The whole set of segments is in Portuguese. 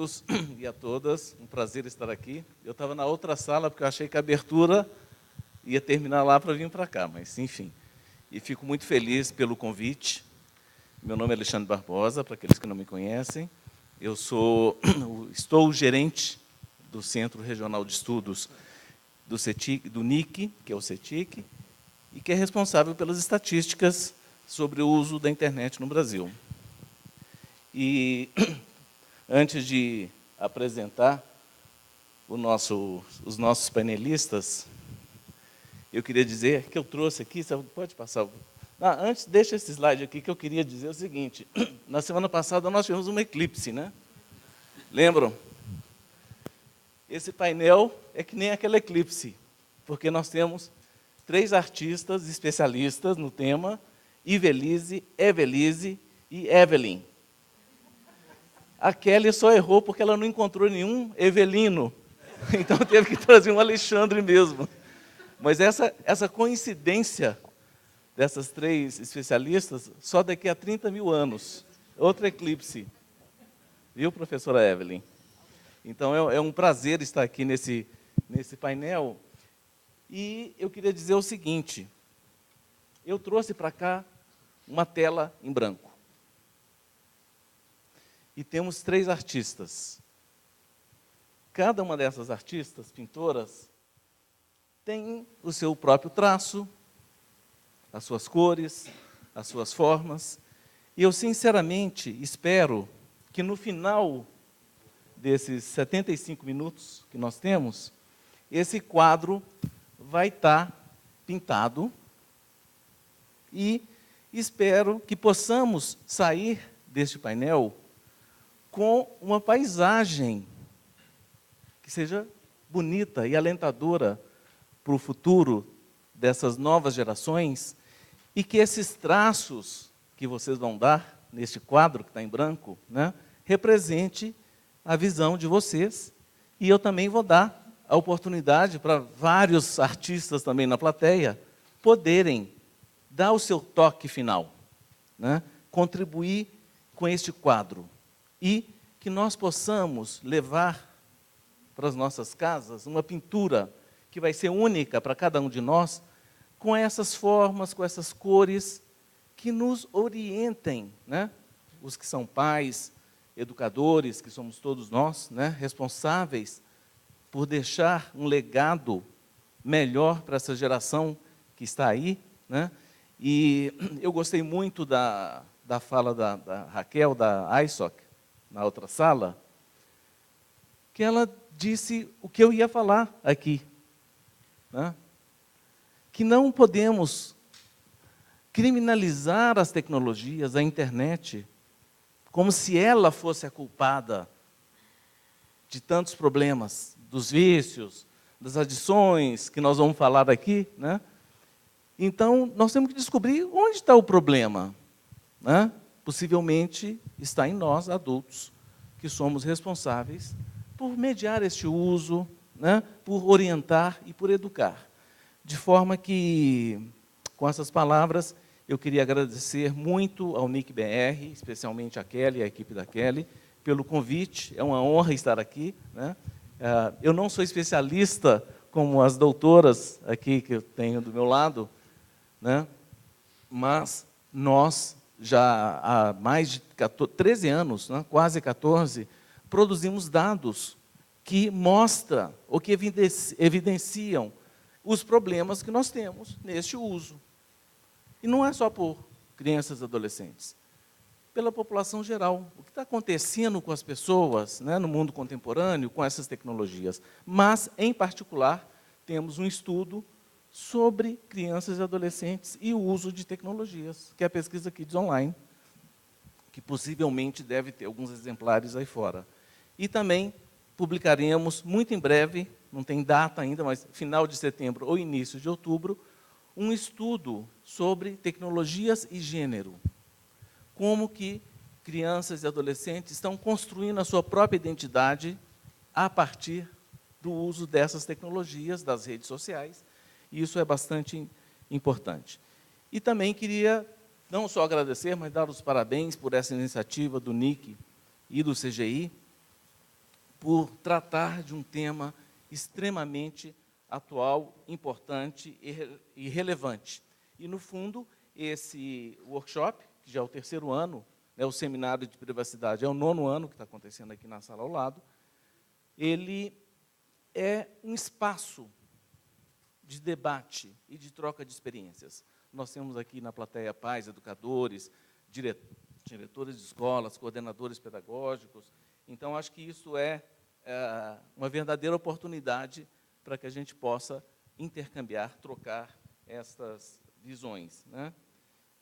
todos e a todas. Um prazer estar aqui. Eu estava na outra sala porque eu achei que a abertura ia terminar lá para vir para cá, mas enfim. E fico muito feliz pelo convite. Meu nome é Alexandre Barbosa, para aqueles que não me conhecem. Eu estou gerente do Centro Regional de Estudos do CETIC, do NIC, que é o CETIC, e que é responsável pelas estatísticas sobre o uso da internet no Brasil. E antes de apresentar os nossos panelistas, eu queria dizer que eu trouxe aqui, pode passar. Antes, deixa esse slide aqui, que eu queria dizer o seguinte. Na semana passada, nós tivemos uma eclipse, né? Lembram? Esse painel é que nem aquela eclipse, porque nós temos 3 artistas especialistas no tema, Ivelise, Evelise e Evelyn. A Kelly só errou porque ela não encontrou nenhum Evelino, então teve que trazer um Alexandre mesmo. Mas essa coincidência dessas 3 especialistas, só daqui a 30 mil anos, outra eclipse. Viu, professora Evelyn? Então, é um prazer estar aqui nesse painel. E eu queria dizer o seguinte, eu trouxe para cá uma tela em branco. E temos 3 artistas. Cada uma dessas artistas, pintoras, tem o seu próprio traço, as suas cores, as suas formas. E eu, sinceramente, espero que no final desses 75 minutos que nós temos, esse quadro vai estar pintado e espero que possamos sair deste painel com uma paisagem que seja bonita e alentadora para o futuro dessas novas gerações e que esses traços que vocês vão dar neste quadro que está em branco, né, represente a visão de vocês. E eu também vou dar a oportunidade para vários artistas também na plateia poderem dar o seu toque final, né, contribuir com este quadro. E que nós possamos levar para as nossas casas uma pintura que vai ser única para cada um de nós, com essas formas, com essas cores, que nos orientem, né? Os que são pais, educadores, que somos todos nós, né? Responsáveis por deixar um legado melhor para essa geração que está aí, né? E eu gostei muito da fala da Raquel, da ISOC, na outra sala, que ela disse o que eu ia falar aqui, né? Que não podemos criminalizar as tecnologias, a internet, como se ela fosse a culpada de tantos problemas, dos vícios, das adições, que nós vamos falar aqui, né? Então, nós temos que descobrir onde está o problema, né? Possivelmente está em nós, adultos, que somos responsáveis por mediar este uso, né? Por orientar e por educar. De forma que, com essas palavras, eu queria agradecer muito ao NIC-BR, especialmente a Kelly, a equipe da Kelly, pelo convite. É uma honra estar aqui, né? Eu não sou especialista como as doutoras aqui que eu tenho do meu lado, né? Mas nós, já há mais de 13 anos, né? Quase 14, produzimos dados que mostram, ou que evidenciam os problemas que nós temos neste uso. E não é só por crianças e adolescentes, pela população geral. O que está acontecendo com as pessoas, né, no mundo contemporâneo, com essas tecnologias. Mas, em particular, temos um estudo sobre crianças e adolescentes e o uso de tecnologias, que é a pesquisa Kids Online, que possivelmente deve ter alguns exemplares aí fora. E também publicaremos, muito em breve, não tem data ainda, mas final de setembro ou início de outubro, um estudo sobre tecnologias e gênero. Como que crianças e adolescentes estão construindo a sua própria identidade a partir do uso dessas tecnologias, das redes sociais, e isso é bastante importante. E também queria não só agradecer, mas dar os parabéns por essa iniciativa do NIC e do CGI, por tratar de um tema extremamente atual, importante e relevante. E, no fundo, esse workshop, que já é o 3º ano, né, o seminário de privacidade é o 9º ano, que está acontecendo aqui na sala ao lado, ele é um espaço de debate e de troca de experiências. Nós temos aqui na plateia pais, educadores, diretores de escolas, coordenadores pedagógicos. Então, acho que isso é uma verdadeira oportunidade para que a gente possa intercambiar, trocar estas visões, né?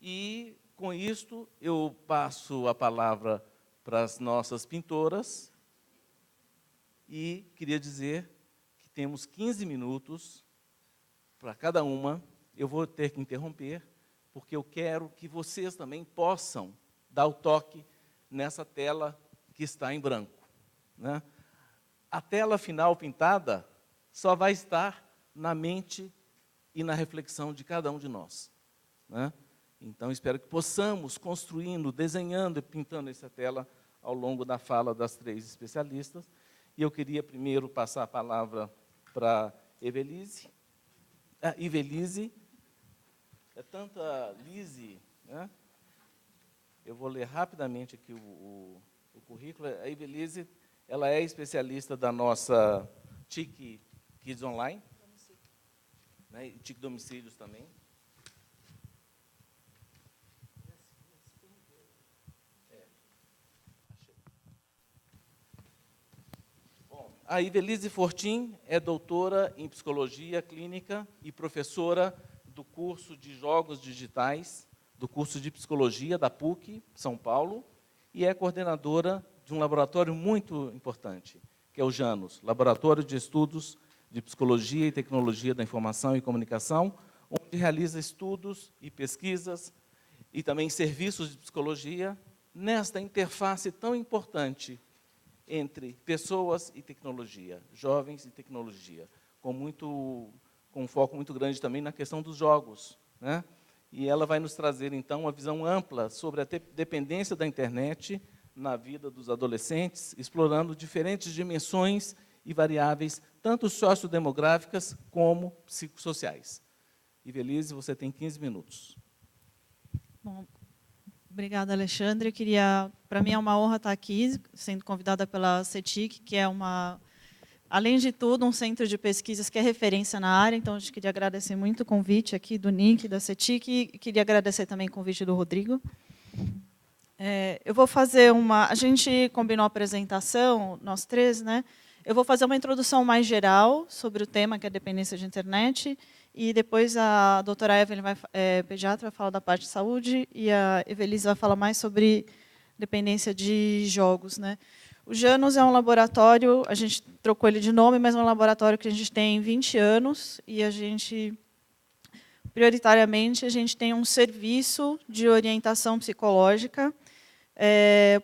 E, com isto, eu passo a palavra para as nossas pintoras e queria dizer que temos 15 minutos para cada uma. Eu vou ter que interromper, porque eu quero que vocês também possam dar o toque nessa tela que está em branco, né? A tela final pintada só vai estar na mente e na reflexão de cada um de nós, né? Então, espero que possamos, construindo, desenhando e pintando essa tela ao longo da fala das 3 especialistas. E eu queria primeiro passar a palavra para Ivelise. Ivelise, é tanta Lise, né? Eu vou ler rapidamente aqui o currículo. A Ivelise, ela é especialista da nossa TIC Kids Online, né? E TIC Domicílios também. A Ivelise Fortin é doutora em Psicologia Clínica e professora do curso de Jogos Digitais, do curso de Psicologia da PUC, São Paulo, e é coordenadora de um laboratório muito importante, que é o JANUS, Laboratório de Estudos de Psicologia e Tecnologia da Informação e Comunicação, onde realiza estudos e pesquisas e também serviços de psicologia nesta interface tão importante entre pessoas e tecnologia, jovens e tecnologia, com um foco muito grande também na questão dos jogos, né? E ela vai nos trazer, então, uma visão ampla sobre a dependência da internet na vida dos adolescentes, explorando diferentes dimensões e variáveis, tanto sociodemográficas como psicossociais. Ivelise, você tem 15 minutos. Bom, obrigada, Alexandre. Para mim é uma honra estar aqui, sendo convidada pela CETIC, que é além de tudo, um centro de pesquisas que é referência na área. Então, a gente queria agradecer muito o convite aqui do NIC, da CETIC, e queria agradecer também o convite do Rodrigo. Eu vou fazer a gente combinou a apresentação, nós 3, né? Eu vou fazer uma introdução mais geral sobre o tema, que é a dependência de internet, e depois a doutora Evelyn, pediatra, vai falar da parte de saúde, e a Evelise vai falar mais sobre dependência de jogos, né? O JANUS é um laboratório, a gente trocou ele de nome, mas é um laboratório que a gente tem 20 anos, e prioritariamente, a gente tem um serviço de orientação psicológica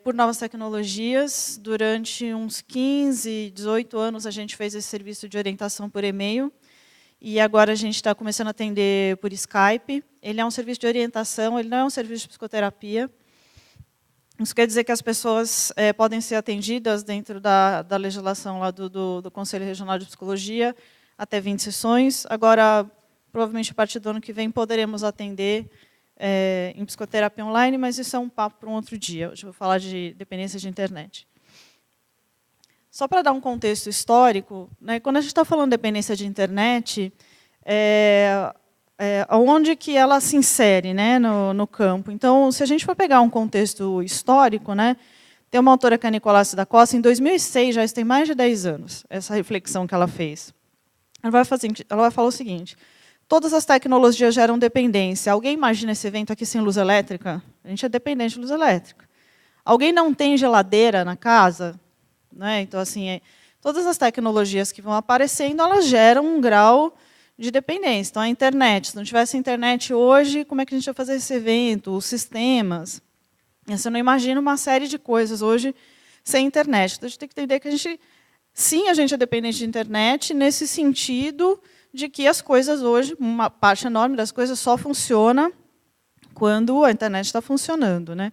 por novas tecnologias. Durante uns 15, 18 anos, a gente fez esse serviço de orientação por e-mail, e agora a gente está começando a atender por Skype. Ele é um serviço de orientação, ele não é um serviço de psicoterapia. Isso quer dizer que as pessoas podem ser atendidas dentro da legislação lá do Conselho Regional de Psicologia, até 20 sessões. Agora, provavelmente, a partir do ano que vem, poderemos atender em psicoterapia online, mas isso é um papo para um outro dia. Hoje eu vou falar de dependência de internet. Só para dar um contexto histórico, né, quando a gente está falando de dependência de internet, onde que ela se insere, né, no campo? Então, se a gente for pegar um contexto histórico, né, tem uma autora que é a Nicolácia da Costa, em 2006, já isso tem mais de 10 anos, essa reflexão que ela fez. Ela vai falar o seguinte: todas as tecnologias geram dependência. Alguém imagina esse evento aqui sem luz elétrica? A gente é dependente de luz elétrica. Alguém não tem geladeira na casa? Né? Então, assim, todas as tecnologias que vão aparecendo, elas geram um grau de dependência. Então, a internet, se não tivesse internet hoje, como é que a gente vai fazer esse evento? Os sistemas. Você não imagina uma série de coisas hoje sem internet. Então, a gente tem que entender que a gente é dependente de internet nesse sentido de que as coisas hoje, uma parte enorme das coisas só funciona quando a internet está funcionando, né?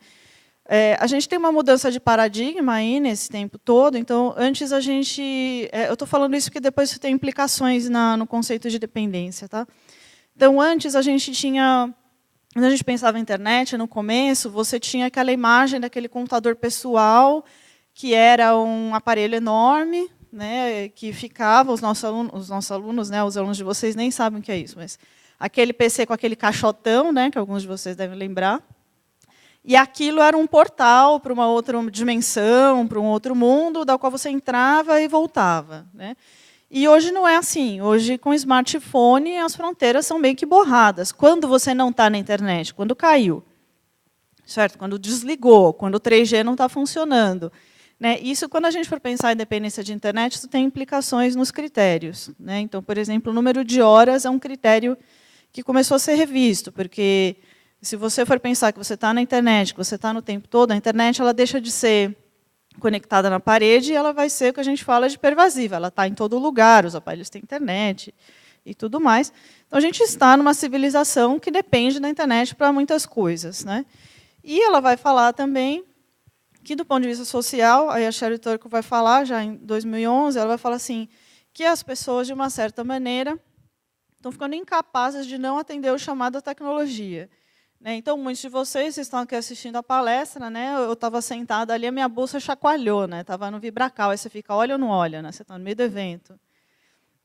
A gente tem uma mudança de paradigma aí nesse tempo todo. Então, antes a gente... eu estou falando isso porque depois isso tem implicações no conceito de dependência. Tá? Então, antes a gente tinha... Quando a gente pensava em internet, no começo, você tinha aquela imagem daquele computador pessoal, que era um aparelho enorme, né, que ficava, os nossos alunos, né, os alunos de vocês nem sabem o que é isso, mas aquele PC com aquele caixotão, né, que alguns de vocês devem lembrar, e aquilo era um portal para uma outra dimensão, para um outro mundo, da qual você entrava e voltava. Né? E hoje não é assim. Hoje, com o smartphone, as fronteiras são meio que borradas. Quando você não está na internet? Quando caiu. Certo? Quando desligou, quando o 3G não está funcionando. Né? Isso, quando a gente for pensar em dependência de internet, isso tem implicações nos critérios. Né? Então, por exemplo, o número de horas é um critério que começou a ser revisto, porque se você for pensar que você está na internet, que você está no tempo todo, a internet ela deixa de ser conectada na parede e ela vai ser o que a gente fala de pervasiva. Ela está em todo lugar, os aparelhos têm internet e tudo mais. Então, a gente está numa civilização que depende da internet para muitas coisas. Né? E ela vai falar também que, do ponto de vista social, aí a Sherry Turkle vai falar, já em 2011, ela vai falar assim, que as pessoas, de uma certa maneira, estão ficando incapazes de não atender o chamado à tecnologia. Então, muitos de vocês estão aqui assistindo a palestra, né? Eu estava sentada ali, a minha bolsa chacoalhou, né? Estava no Vibracal, aí você fica, olha ou não olha? Né? Você está no meio do evento.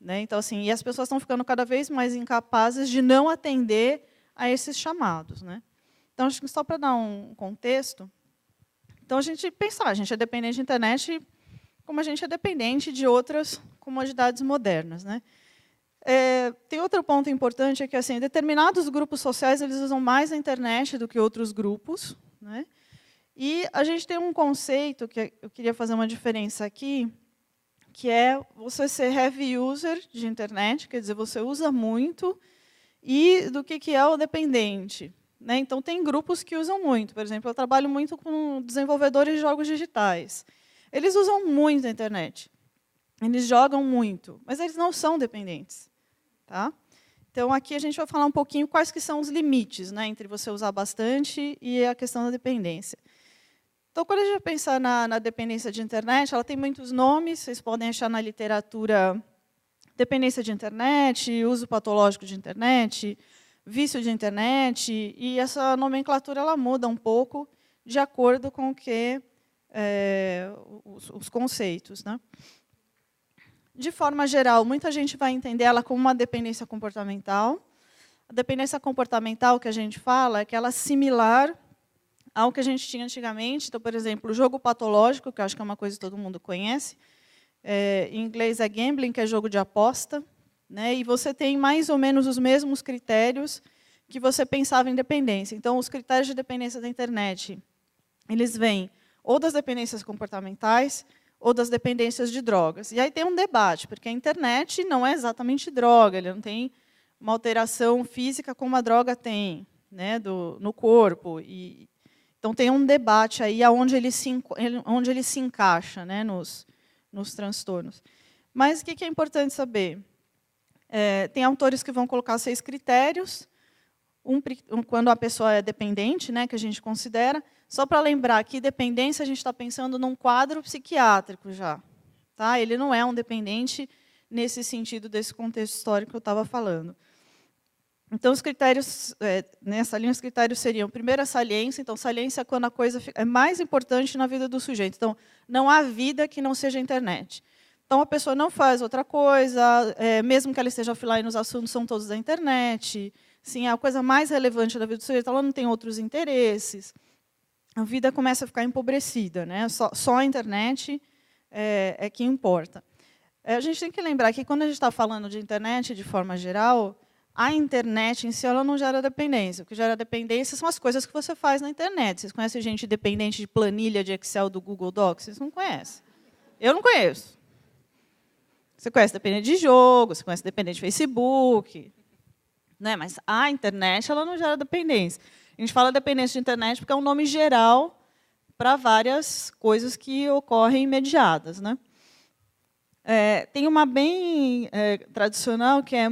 Então, assim, e as pessoas estão ficando cada vez mais incapazes de não atender a esses chamados. Né? Então, acho que só para dar um contexto, então, a gente pensar, a gente é dependente de internet como a gente é dependente de outras comodidades modernas. Né? Tem outro ponto importante, é que assim, determinados grupos sociais eles usam mais a internet do que outros grupos. Né? E a gente tem um conceito, que eu queria fazer uma diferença aqui, que é você ser heavy user de internet, quer dizer, você usa muito, e do que é o dependente. Né? Então, tem grupos que usam muito. Por exemplo, eu trabalho muito com desenvolvedores de jogos digitais. Eles usam muito a internet. Eles jogam muito, mas eles não são dependentes. Tá? Então, aqui a gente vai falar um pouquinho quais que são os limites, né, entre você usar bastante e a questão da dependência. Então, quando a gente vai pensar na dependência de internet, ela tem muitos nomes, vocês podem achar na literatura dependência de internet, uso patológico de internet, vício de internet, e essa nomenclatura ela muda um pouco de acordo com o que os conceitos. Né? De forma geral, muita gente vai entender ela como uma dependência comportamental. A dependência comportamental que a gente fala é que ela é similar ao que a gente tinha antigamente. Então, por exemplo, o jogo patológico, que eu acho que é uma coisa que todo mundo conhece, em inglês é gambling, que é jogo de aposta. Né? E você tem mais ou menos os mesmos critérios que você pensava em dependência. Então, os critérios de dependência da internet, eles vêm ou das dependências comportamentais ou das dependências de drogas. E aí tem um debate, porque a internet não é exatamente droga, ele não tem uma alteração física como a droga tem, né, no corpo. Então, tem um debate aí onde ele se encaixa, né, nos transtornos. Mas o que é importante saber? Tem autores que vão colocar 6 critérios, quando a pessoa é dependente, né, que a gente considera. Só para lembrar que dependência a gente está pensando num quadro psiquiátrico já. Tá? Ele não é um dependente nesse sentido desse contexto histórico que eu estava falando. Então, os critérios, nessa linha, os critérios seriam, primeiro, a saliência. Então, saliência é quando a coisa é mais importante na vida do sujeito. Então, não há vida que não seja a internet. Então, a pessoa não faz outra coisa, mesmo que ela esteja offline, os assuntos são todos da internet. Sim, é a coisa mais relevante da vida do sujeito, ela não tem outros interesses. A vida começa a ficar empobrecida. Né? Só a internet é que importa. A gente tem que lembrar que, quando a gente está falando de internet, de forma geral, a internet em si ela não gera dependência. O que gera dependência são as coisas que você faz na internet. Vocês conhecem gente dependente de planilha de Excel do Google Docs? Vocês não conhecem. Eu não conheço. Você conhece dependente de jogo, você conhece dependente de Facebook. Né? Mas a internet ela não gera dependência. A gente fala dependência de internet porque é um nome geral para várias coisas que ocorrem imediatas. Né? Tem uma bem tradicional, que é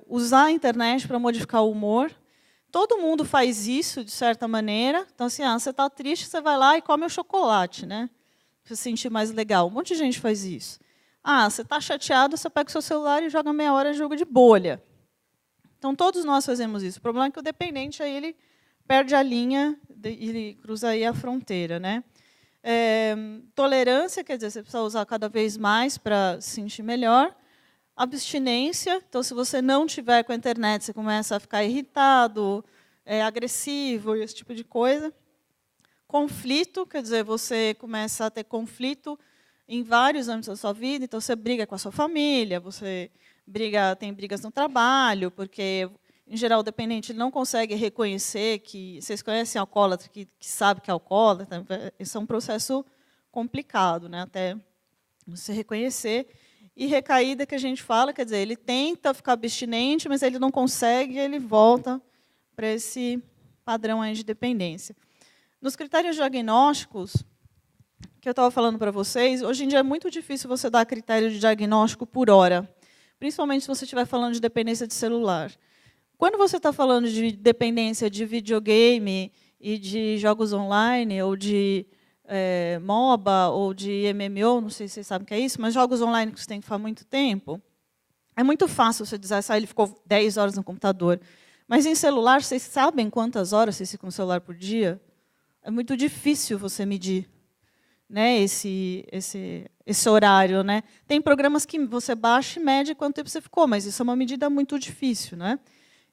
usar a internet para modificar o humor. todo mundo faz isso, de certa maneira. Então, assim, você está triste, você vai lá e come o chocolate, né? Para se sentir mais legal. Um monte de gente faz isso. Você está chateado, você pega o seu celular e joga meia hora de jogo de bolha. Então, todos nós fazemos isso. O problema é que o dependente aí, ele perde a linha, ele cruza aí a fronteira, né? Tolerância, quer dizer, você precisa usar cada vez mais para se sentir melhor. Abstinência, então, se você não tiver com a internet, você começa a ficar irritado, agressivo, esse tipo de coisa. Conflito, quer dizer, você começa a ter conflito em vários âmbitos da sua vida, então você briga com a sua família, você tem brigas no trabalho, porque, em geral, o dependente não consegue reconhecer que... Vocês conhecem alcoólatra que sabe que é alcoólatra? Isso é um processo complicado, né, até você reconhecer. E recaída, que a gente fala, quer dizer, ele tenta ficar abstinente, mas ele não consegue, e ele volta para esse padrão aí de dependência. Nos critérios diagnósticos, que eu estava falando para vocês, hoje em dia é muito difícil você dar critério de diagnóstico por hora, principalmente se você estiver falando de dependência de celular. Quando você está falando de dependência de videogame e de jogos online, ou de MOBA, ou de MMO, não sei se vocês sabem o que é isso, mas jogos online que você tem que ficar muito tempo, é muito fácil você dizer, ele ficou 10 horas no computador. Mas em celular, vocês sabem quantas horas vocês ficam no celular por dia? É muito difícil você medir, né, esse horário, né? Tem programas que você baixa e mede quanto tempo você ficou, mas isso é uma medida muito difícil, né?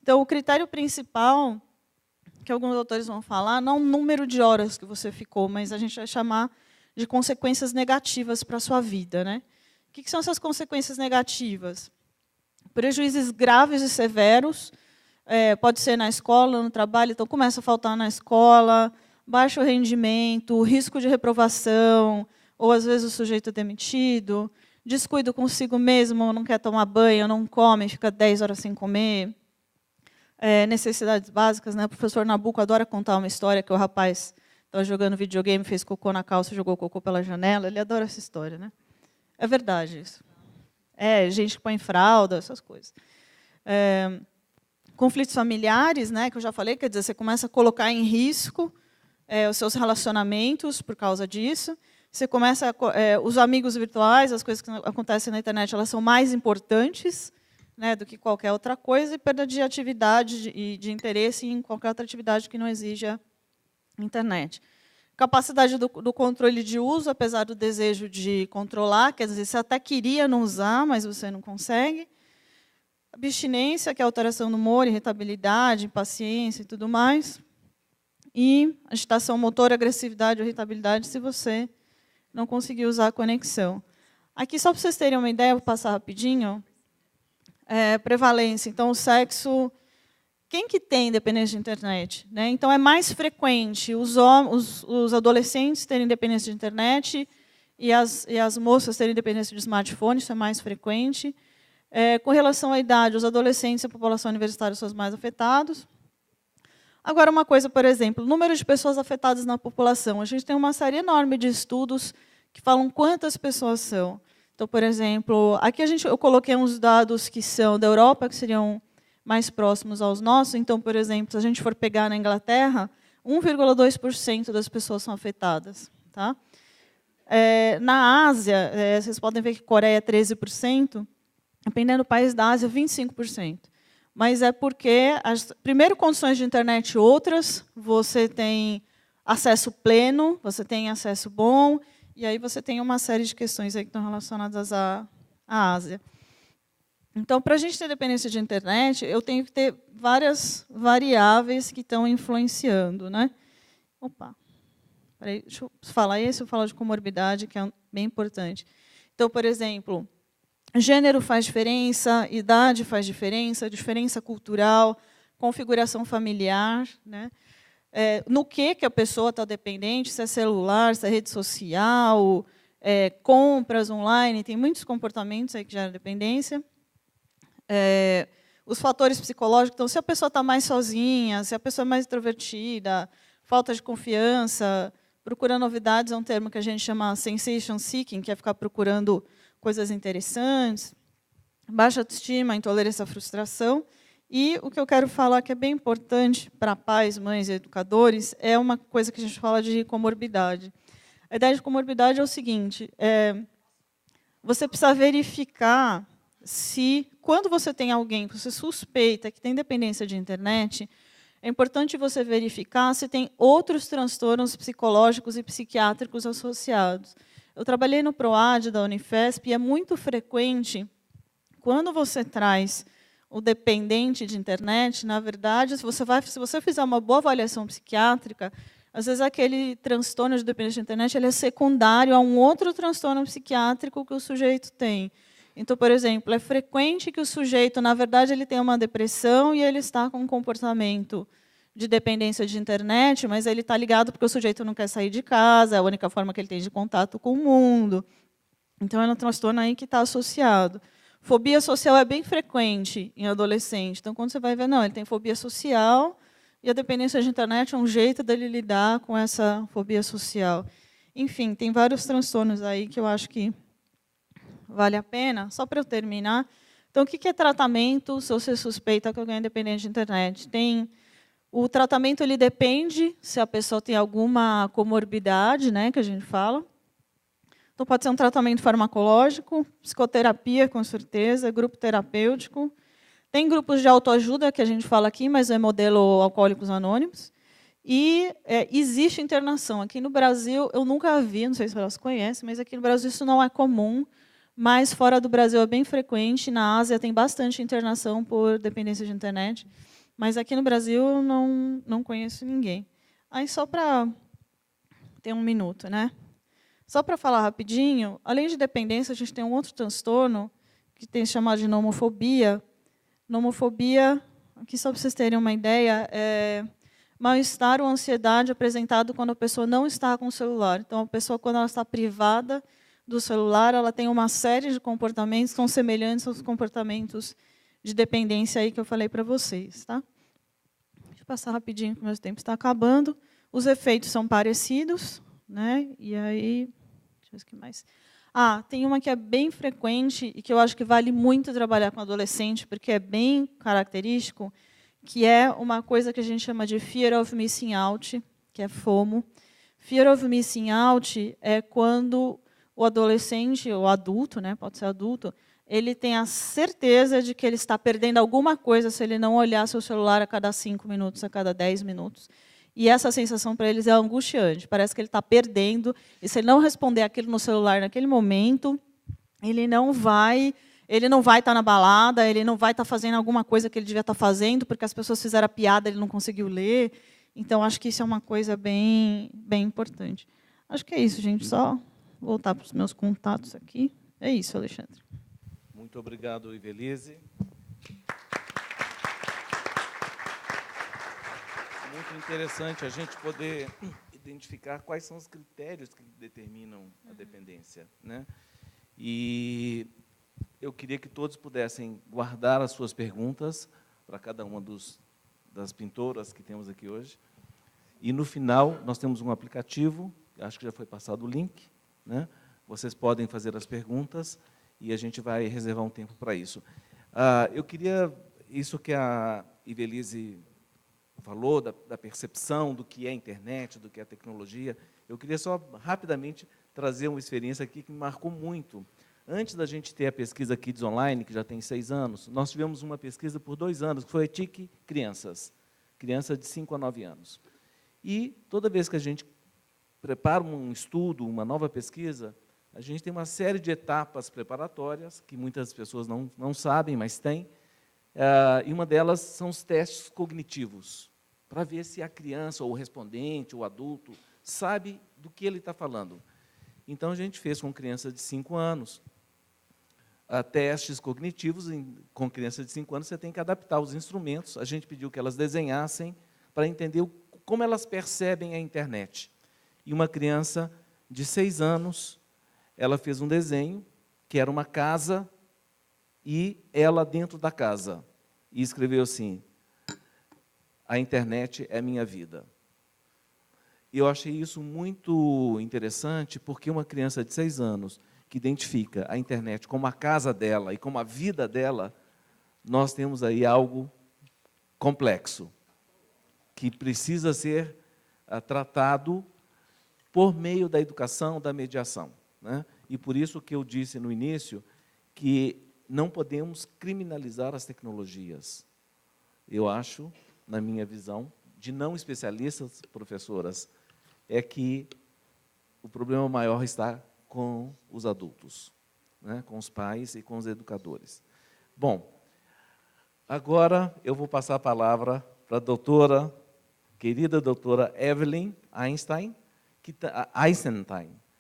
Então, o critério principal, que alguns autores vão falar, não o número de horas que você ficou, mas a gente vai chamar de consequências negativas para a sua vida, né? O que são essas consequências negativas? Prejuízos graves e severos, pode ser na escola, no trabalho, então começa a faltar na escola, baixo rendimento, risco de reprovação, ou às vezes o sujeito é demitido, descuido consigo mesmo, não quer tomar banho, não come, fica 10 horas sem comer. Necessidades básicas, né? O professor Nabuco adora contar uma história que o rapaz estava jogando videogame, fez cocô na calça, jogou cocô pela janela. Ele adora essa história, né? É verdade isso. Gente que põe fralda, essas coisas. Conflitos familiares, né? Que eu já falei, quer dizer, você começa a colocar em risco os seus relacionamentos por causa disso. Você começa os amigos virtuais, as coisas que acontecem na internet, elas são mais importantes, né, do que qualquer outra coisa, e perda de atividade e de interesse em qualquer outra atividade que não exija internet. Capacidade do controle de uso, apesar do desejo de controlar, quer dizer, você até queria não usar, mas você não consegue. Abstinência, que é alteração no humor, irritabilidade, impaciência e tudo mais. E agitação motora, agressividade ou irritabilidade, se você não conseguir usar a conexão. Aqui, só para vocês terem uma ideia, vou passar rapidinho. Prevalência. Então, o sexo... Quem que tem dependência de internet? Né? Então, é mais frequente os adolescentes terem dependência de internet e as moças terem dependência de smartphone, isso é mais frequente. Com relação à idade, os adolescentes e a população universitária são os mais afetados. Agora, uma coisa, por exemplo, o número de pessoas afetadas na população. A gente tem uma série enorme de estudos que falam quantas pessoas são. Então, por exemplo, aqui eu coloquei uns dados que são da Europa, que seriam mais próximos aos nossos. Então, por exemplo, se a gente for pegar na Inglaterra, 1,2% das pessoas são afetadas. Tá? Na Ásia, vocês podem ver que Coreia é 13%, dependendo do país da Ásia, 25%. Mas é porque, primeiro, condições de internet outras, você tem acesso pleno, você tem acesso bom, e aí você tem uma série de questões aí que estão relacionadas à Ásia. Então, para a gente ter dependência de internet, eu tenho que ter várias variáveis que estão influenciando, né? Opa, peraí, deixa eu falar isso, eu falo de comorbidade, que é bem importante. Então, por exemplo, gênero faz diferença, idade faz diferença, diferença cultural, configuração familiar, né? No que a pessoa está dependente, se é celular, se é rede social, compras online, tem muitos comportamentos aí que geram dependência. Os fatores psicológicos, então, se a pessoa está mais sozinha, se a pessoa é mais introvertida, falta de confiança, procura novidades, é um termo que a gente chama sensation seeking, que é ficar procurando coisas interessantes, baixa autoestima, intolerância à frustração, E o que eu quero falar que é bem importante para pais, mães e educadores é uma coisa que a gente fala de comorbidade. A ideia de comorbidade é o seguinte, você precisa verificar se, quando você tem alguém que você suspeita que tem dependência de internet, é importante você verificar se tem outros transtornos psicológicos e psiquiátricos associados. Eu trabalhei no PROAD da Unifesp e é muito frequente, quando você traz o dependente de internet, na verdade, se você fizer uma boa avaliação psiquiátrica, às vezes aquele transtorno de dependência de internet ele é secundário a um outro transtorno psiquiátrico que o sujeito tem. Então, por exemplo, é frequente que o sujeito, na verdade, ele tenha uma depressão e ele está com um comportamento de dependência de internet, mas ele está ligado porque o sujeito não quer sair de casa, é a única forma que ele tem de contato com o mundo. Então, é um transtorno aí que está associado. Fobia social é bem frequente em adolescente. Então, quando você vai ver, não, ele tem fobia social e a dependência de internet é um jeito dele lidar com essa fobia social. Enfim, tem vários transtornos aí que eu acho que vale a pena. Só para eu terminar. Então, o que é tratamento se você suspeita que alguém é dependente de internet? O tratamento ele depende se a pessoa tem alguma comorbidade, né, que a gente fala. Então, pode ser um tratamento farmacológico, psicoterapia, com certeza, grupo terapêutico. Tem grupos de autoajuda, que a gente fala aqui, mas é modelo Alcoólicos Anônimos. E existe internação. Aqui no Brasil, eu nunca vi, não sei se vocês conhecem, mas aqui no Brasil isso não é comum, mas fora do Brasil é bem frequente. Na Ásia tem bastante internação por dependência de internet, mas aqui no Brasil eu não conheço ninguém. Aí, só para ter um minuto, né? Só para falar rapidinho, além de dependência, a gente tem um outro transtorno, que tem chamado de nomofobia. Nomofobia, aqui só para vocês terem uma ideia, é mal-estar ou ansiedade apresentado quando a pessoa não está com o celular. Então, a pessoa, quando ela está privada do celular, ela tem uma série de comportamentos que são semelhantes aos comportamentos de dependência aí que eu falei para vocês. Tá? Deixa eu passar rapidinho, porque o meu tempo está acabando. Os efeitos são parecidos, né? E aí... Deixa eu ver o que mais. Tem uma que é bem frequente e que eu acho que vale muito trabalhar com adolescente, porque é bem característico, que é uma coisa que a gente chama de Fear of Missing Out, que é FOMO. Fear of Missing Out é quando o adolescente, ou adulto, né, pode ser adulto, ele tem a certeza de que ele está perdendo alguma coisa se ele não olhar seu celular a cada 5 minutos, a cada 10 minutos. E essa sensação para eles é angustiante. Parece que ele está perdendo. E se ele não responder aquilo no celular naquele momento, ele não vai estar na balada, ele não vai estar fazendo alguma coisa que ele devia estar fazendo, porque as pessoas fizeram a piada, ele não conseguiu ler. Então, acho que isso é uma coisa bem importante. Acho que é isso, gente. Só voltar para os meus contatos aqui. É isso, Alexandre. Muito obrigado, Ivelise. Muito interessante a gente poder identificar quais são os critérios que determinam a dependência, né? E eu queria que todos pudessem guardar as suas perguntas para cada uma das pintoras que temos aqui hoje. E, no final, nós temos um aplicativo, acho que já foi passado o link, né? Vocês podem fazer as perguntas e a gente vai reservar um tempo para isso. Eu queria, isso que a Ivelise falou, da percepção do que é a internet, do que é a tecnologia, eu queria só rapidamente trazer uma experiência aqui que me marcou muito. Antes da gente ter a pesquisa Kids Online, que já tem 6 anos, nós tivemos uma pesquisa por 2 anos, que foi a TIC Crianças, crianças de 5 a 9 anos. E toda vez que a gente prepara um estudo, uma nova pesquisa, a gente tem uma série de etapas preparatórias, que muitas pessoas não sabem, mas tem, e uma delas são os testes cognitivos, para ver se a criança, ou o respondente, ou o adulto, sabe do que ele está falando. Então, a gente fez com crianças de 5 anos, testes cognitivos. Com crianças de 5 anos, você tem que adaptar os instrumentos. A gente pediu que elas desenhassem para entender como elas percebem a internet. E uma criança de 6 anos, ela fez um desenho, que era uma casa, e ela dentro da casa. E escreveu assim: a internet é minha vida. E eu achei isso muito interessante, porque uma criança de 6 anos, que identifica a internet como a casa dela e como a vida dela, nós temos aí algo complexo, que precisa ser tratado por meio da educação, da mediação, né? E por isso que eu disse no início que não podemos criminalizar as tecnologias. Eu acho, na minha visão, de não especialistas, professoras, é que o problema maior está com os adultos, né? Com os pais e com os educadores. Bom, agora eu vou passar a palavra para a querida doutora Evelyn Eisenstein,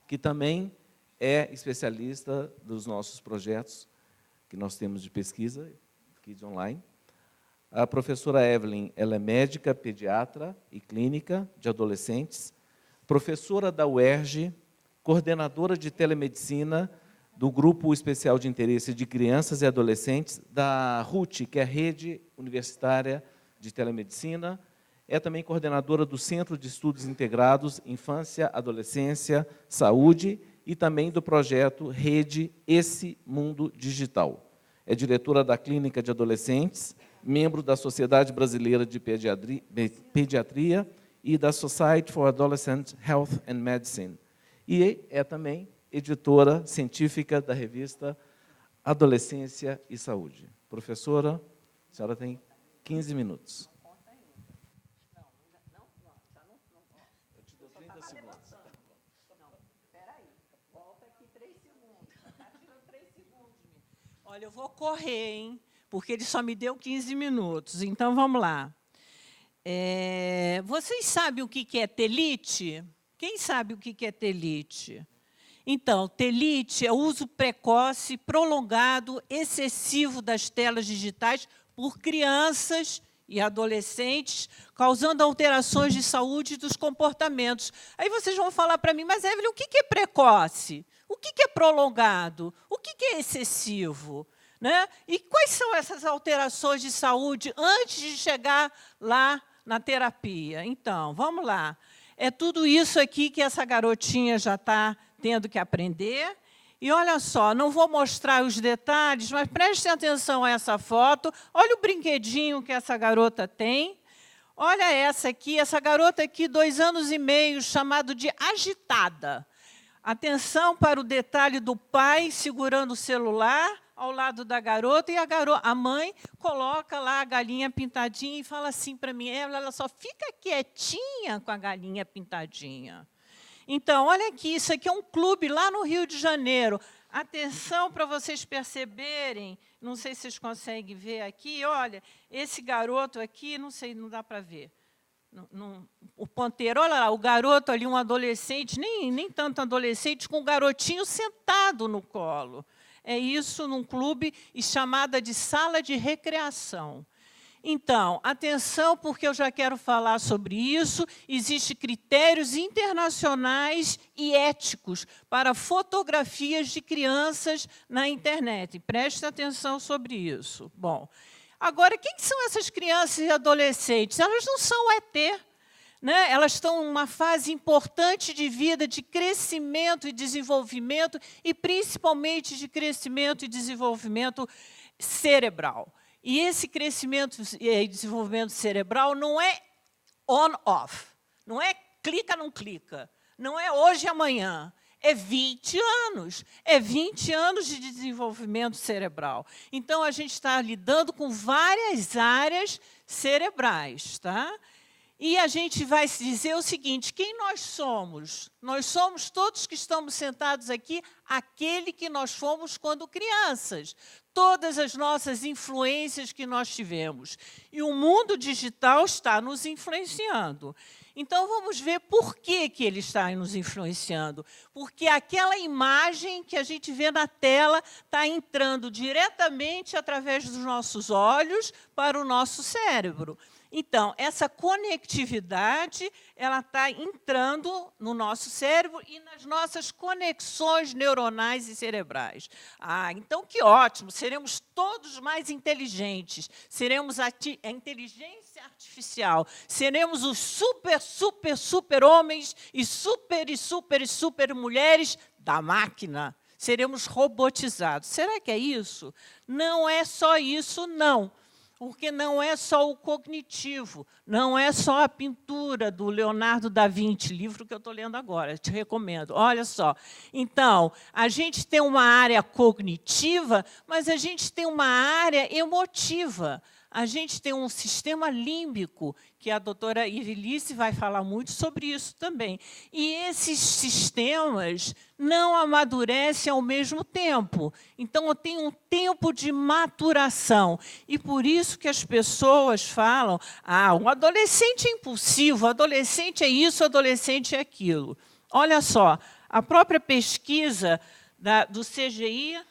que também é especialista dos nossos projetos que nós temos de pesquisa, Kids Online. A professora Evelyn, ela é médica, pediatra e clínica de adolescentes, professora da UERJ, coordenadora de telemedicina do Grupo Especial de Interesse de Crianças e Adolescentes da RUT, que é a Rede Universitária de Telemedicina. É também coordenadora do Centro de Estudos Integrados Infância, Adolescência, Saúde e também do projeto Rede Esse Mundo Digital. É diretora da Clínica de Adolescentes, membro da Sociedade Brasileira de Pediatria e da Society for Adolescent Health and Medicine. E é também editora científica da revista Adolescência e Saúde. Professora, a senhora tem 15 minutos. Eu te dou 30 segundos. Olha, eu vou correr, hein? Porque ele só me deu 15 minutos. Então, vamos lá. Vocês sabem o que é telite? Quem sabe o que é telite? Então, telite é o uso precoce, prolongado, excessivo das telas digitais por crianças e adolescentes, causando alterações de saúde e dos comportamentos. Aí vocês vão falar para mim, mas, Evelyn, o que é precoce? O que é prolongado? O que é excessivo? Né? E quais são essas alterações de saúde antes de chegar lá na terapia? Então, vamos lá. É tudo isso aqui que essa garotinha já está tendo que aprender. E olha só, não vou mostrar os detalhes, mas prestem atenção a essa foto. Olha o brinquedinho que essa garota tem. Olha essa aqui, essa garota aqui, 2 anos e meio, chamado de agitada. Atenção para o detalhe do pai segurando o celular ao lado da garota, e a mãe coloca lá a galinha pintadinha e fala assim para mim, ela só fica quietinha com a galinha pintadinha. Então, olha aqui, isso aqui é um clube lá no Rio de Janeiro. Atenção para vocês perceberem, não sei se vocês conseguem ver aqui, olha, esse garoto aqui, não sei, não dá para ver. O ponteiro, olha lá, o garoto ali, um adolescente, nem tanto adolescente, com um garotinho sentado no colo. É isso num clube e chamada de sala de recreação. Então, atenção, porque eu já quero falar sobre isso. Existem critérios internacionais e éticos para fotografias de crianças na internet. Preste atenção sobre isso. Bom, agora, quem são essas crianças e adolescentes? Elas não são ET. Né? Elas estão em uma fase importante de vida, de crescimento e desenvolvimento, e principalmente de crescimento e desenvolvimento cerebral. E esse crescimento e desenvolvimento cerebral não é on-off, não é clica, não clica, não é hoje e amanhã, é 20 anos. É 20 anos de desenvolvimento cerebral. Então, a gente está lidando com várias áreas cerebrais, tá? E a gente vai dizer o seguinte, quem nós somos? Nós somos todos que estamos sentados aqui, aquele que nós fomos quando crianças. Todas as nossas influências que nós tivemos. E o mundo digital está nos influenciando. Então, vamos ver por que ele está nos influenciando. Porque aquela imagem que a gente vê na tela está entrando diretamente através dos nossos olhos para o nosso cérebro. Então, essa conectividade ela está entrando no nosso cérebro e nas nossas conexões neuronais e cerebrais. Então, que ótimo, seremos todos mais inteligentes, seremos a inteligência artificial, seremos os super homens e super mulheres da máquina. Seremos robotizados. Será que é isso? Não é só isso, não. Porque não é só o cognitivo, não é só a pintura do Leonardo da Vinci, livro que eu estou lendo agora, te recomendo. Olha só. Então, a gente tem uma área cognitiva, mas a gente tem uma área emotiva. A gente tem um sistema límbico, que a doutora Ivelice vai falar muito sobre isso também. E esses sistemas não amadurecem ao mesmo tempo. Então, eu tenho um tempo de maturação. E por isso que as pessoas falam, um adolescente é impulsivo, adolescente é isso, adolescente é aquilo. Olha só, a própria pesquisa do CGI...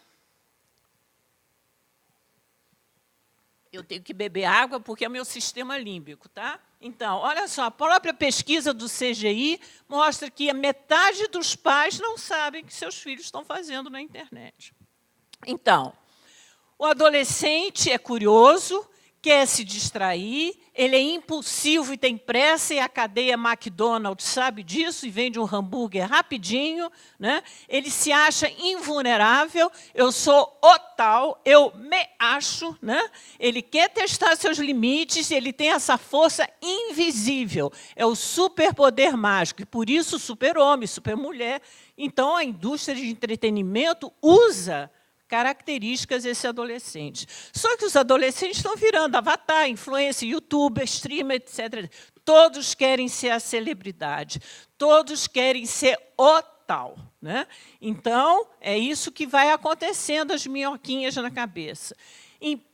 Eu tenho que beber água porque é meu sistema límbico, tá? Então, olha só, a própria pesquisa do CGI mostra que a metade dos pais não sabem o que seus filhos estão fazendo na internet. Então, o adolescente é curioso, quer se distrair, ele é impulsivo e tem pressa, e a cadeia McDonald's sabe disso, e vende um hambúrguer rapidinho, né? Ele se acha invulnerável, eu sou o tal, eu me acho, né? Ele quer testar seus limites, ele tem essa força invisível, é o superpoder mágico, e por isso super-homem, super-mulher. Então, a indústria de entretenimento usa características desse adolescente. Só que os adolescentes estão virando avatar, influencer, youtuber, streamer, etc. Todos querem ser a celebridade, todos querem ser o tal, né? Então, é isso que vai acontecendo, as minhoquinhas na cabeça.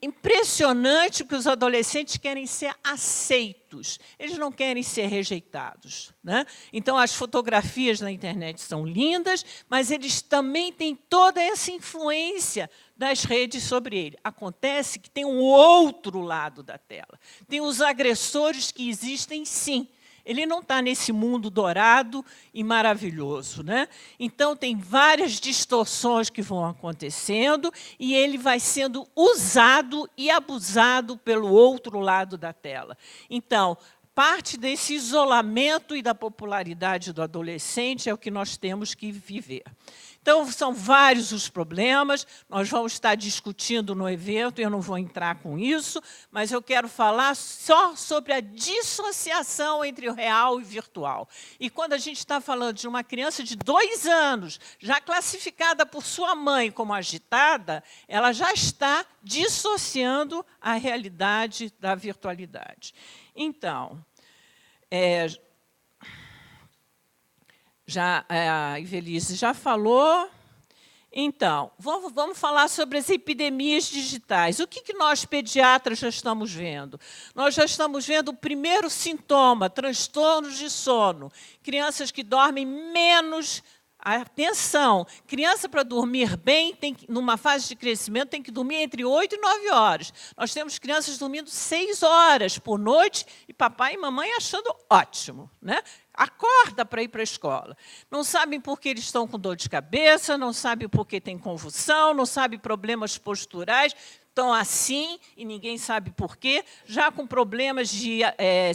Impressionante que os adolescentes querem ser aceitos, eles não querem ser rejeitados, né? Então, as fotografias na internet são lindas, mas eles também têm toda essa influência das redes sobre ele. Acontece que tem um outro lado da tela, tem os agressores que existem, sim. Ele não está nesse mundo dourado e maravilhoso, né? Então, tem várias distorções que vão acontecendo e ele vai sendo usado e abusado pelo outro lado da tela. Então, parte desse isolamento e da popularidade do adolescente é o que nós temos que viver. Então, são vários os problemas, nós vamos estar discutindo no evento, eu não vou entrar com isso, mas eu quero falar só sobre a dissociação entre o real e o virtual. E quando a gente está falando de uma criança de 2 anos, já classificada por sua mãe como agitada, ela já está dissociando a realidade da virtualidade. Então, a Ivelice já falou. Então, vamos falar sobre as epidemias digitais. O que nós, pediatras, já estamos vendo? Nós já estamos vendo o primeiro sintoma, transtornos de sono. Crianças que dormem menos. Atenção, criança, para dormir bem, numa fase de crescimento, tem que dormir entre 8 e 9 horas. Nós temos crianças dormindo 6 horas por noite e papai e mamãe achando ótimo, né? Acorda para ir para a escola. Não sabem por que eles estão com dor de cabeça, não sabem por que tem convulsão, não sabem problemas posturais, estão assim e ninguém sabe por quê, já com problemas de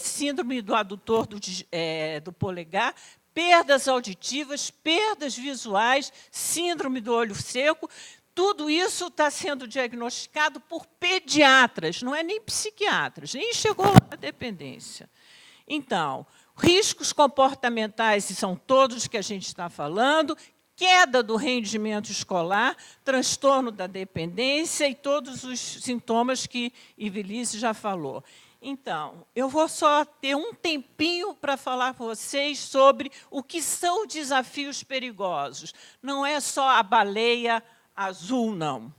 síndrome do adutor do polegar, perdas auditivas, perdas visuais, síndrome do olho seco. Tudo isso está sendo diagnosticado por pediatras, não é nem psiquiatras, nem chegou lá a dependência. Então, riscos comportamentais são todos que a gente está falando, queda do rendimento escolar, transtorno da dependência e todos os sintomas que Ivelice já falou. Então, eu vou só ter um tempinho para falar com vocês sobre o que são desafios perigosos. Não é só a baleia azul, não.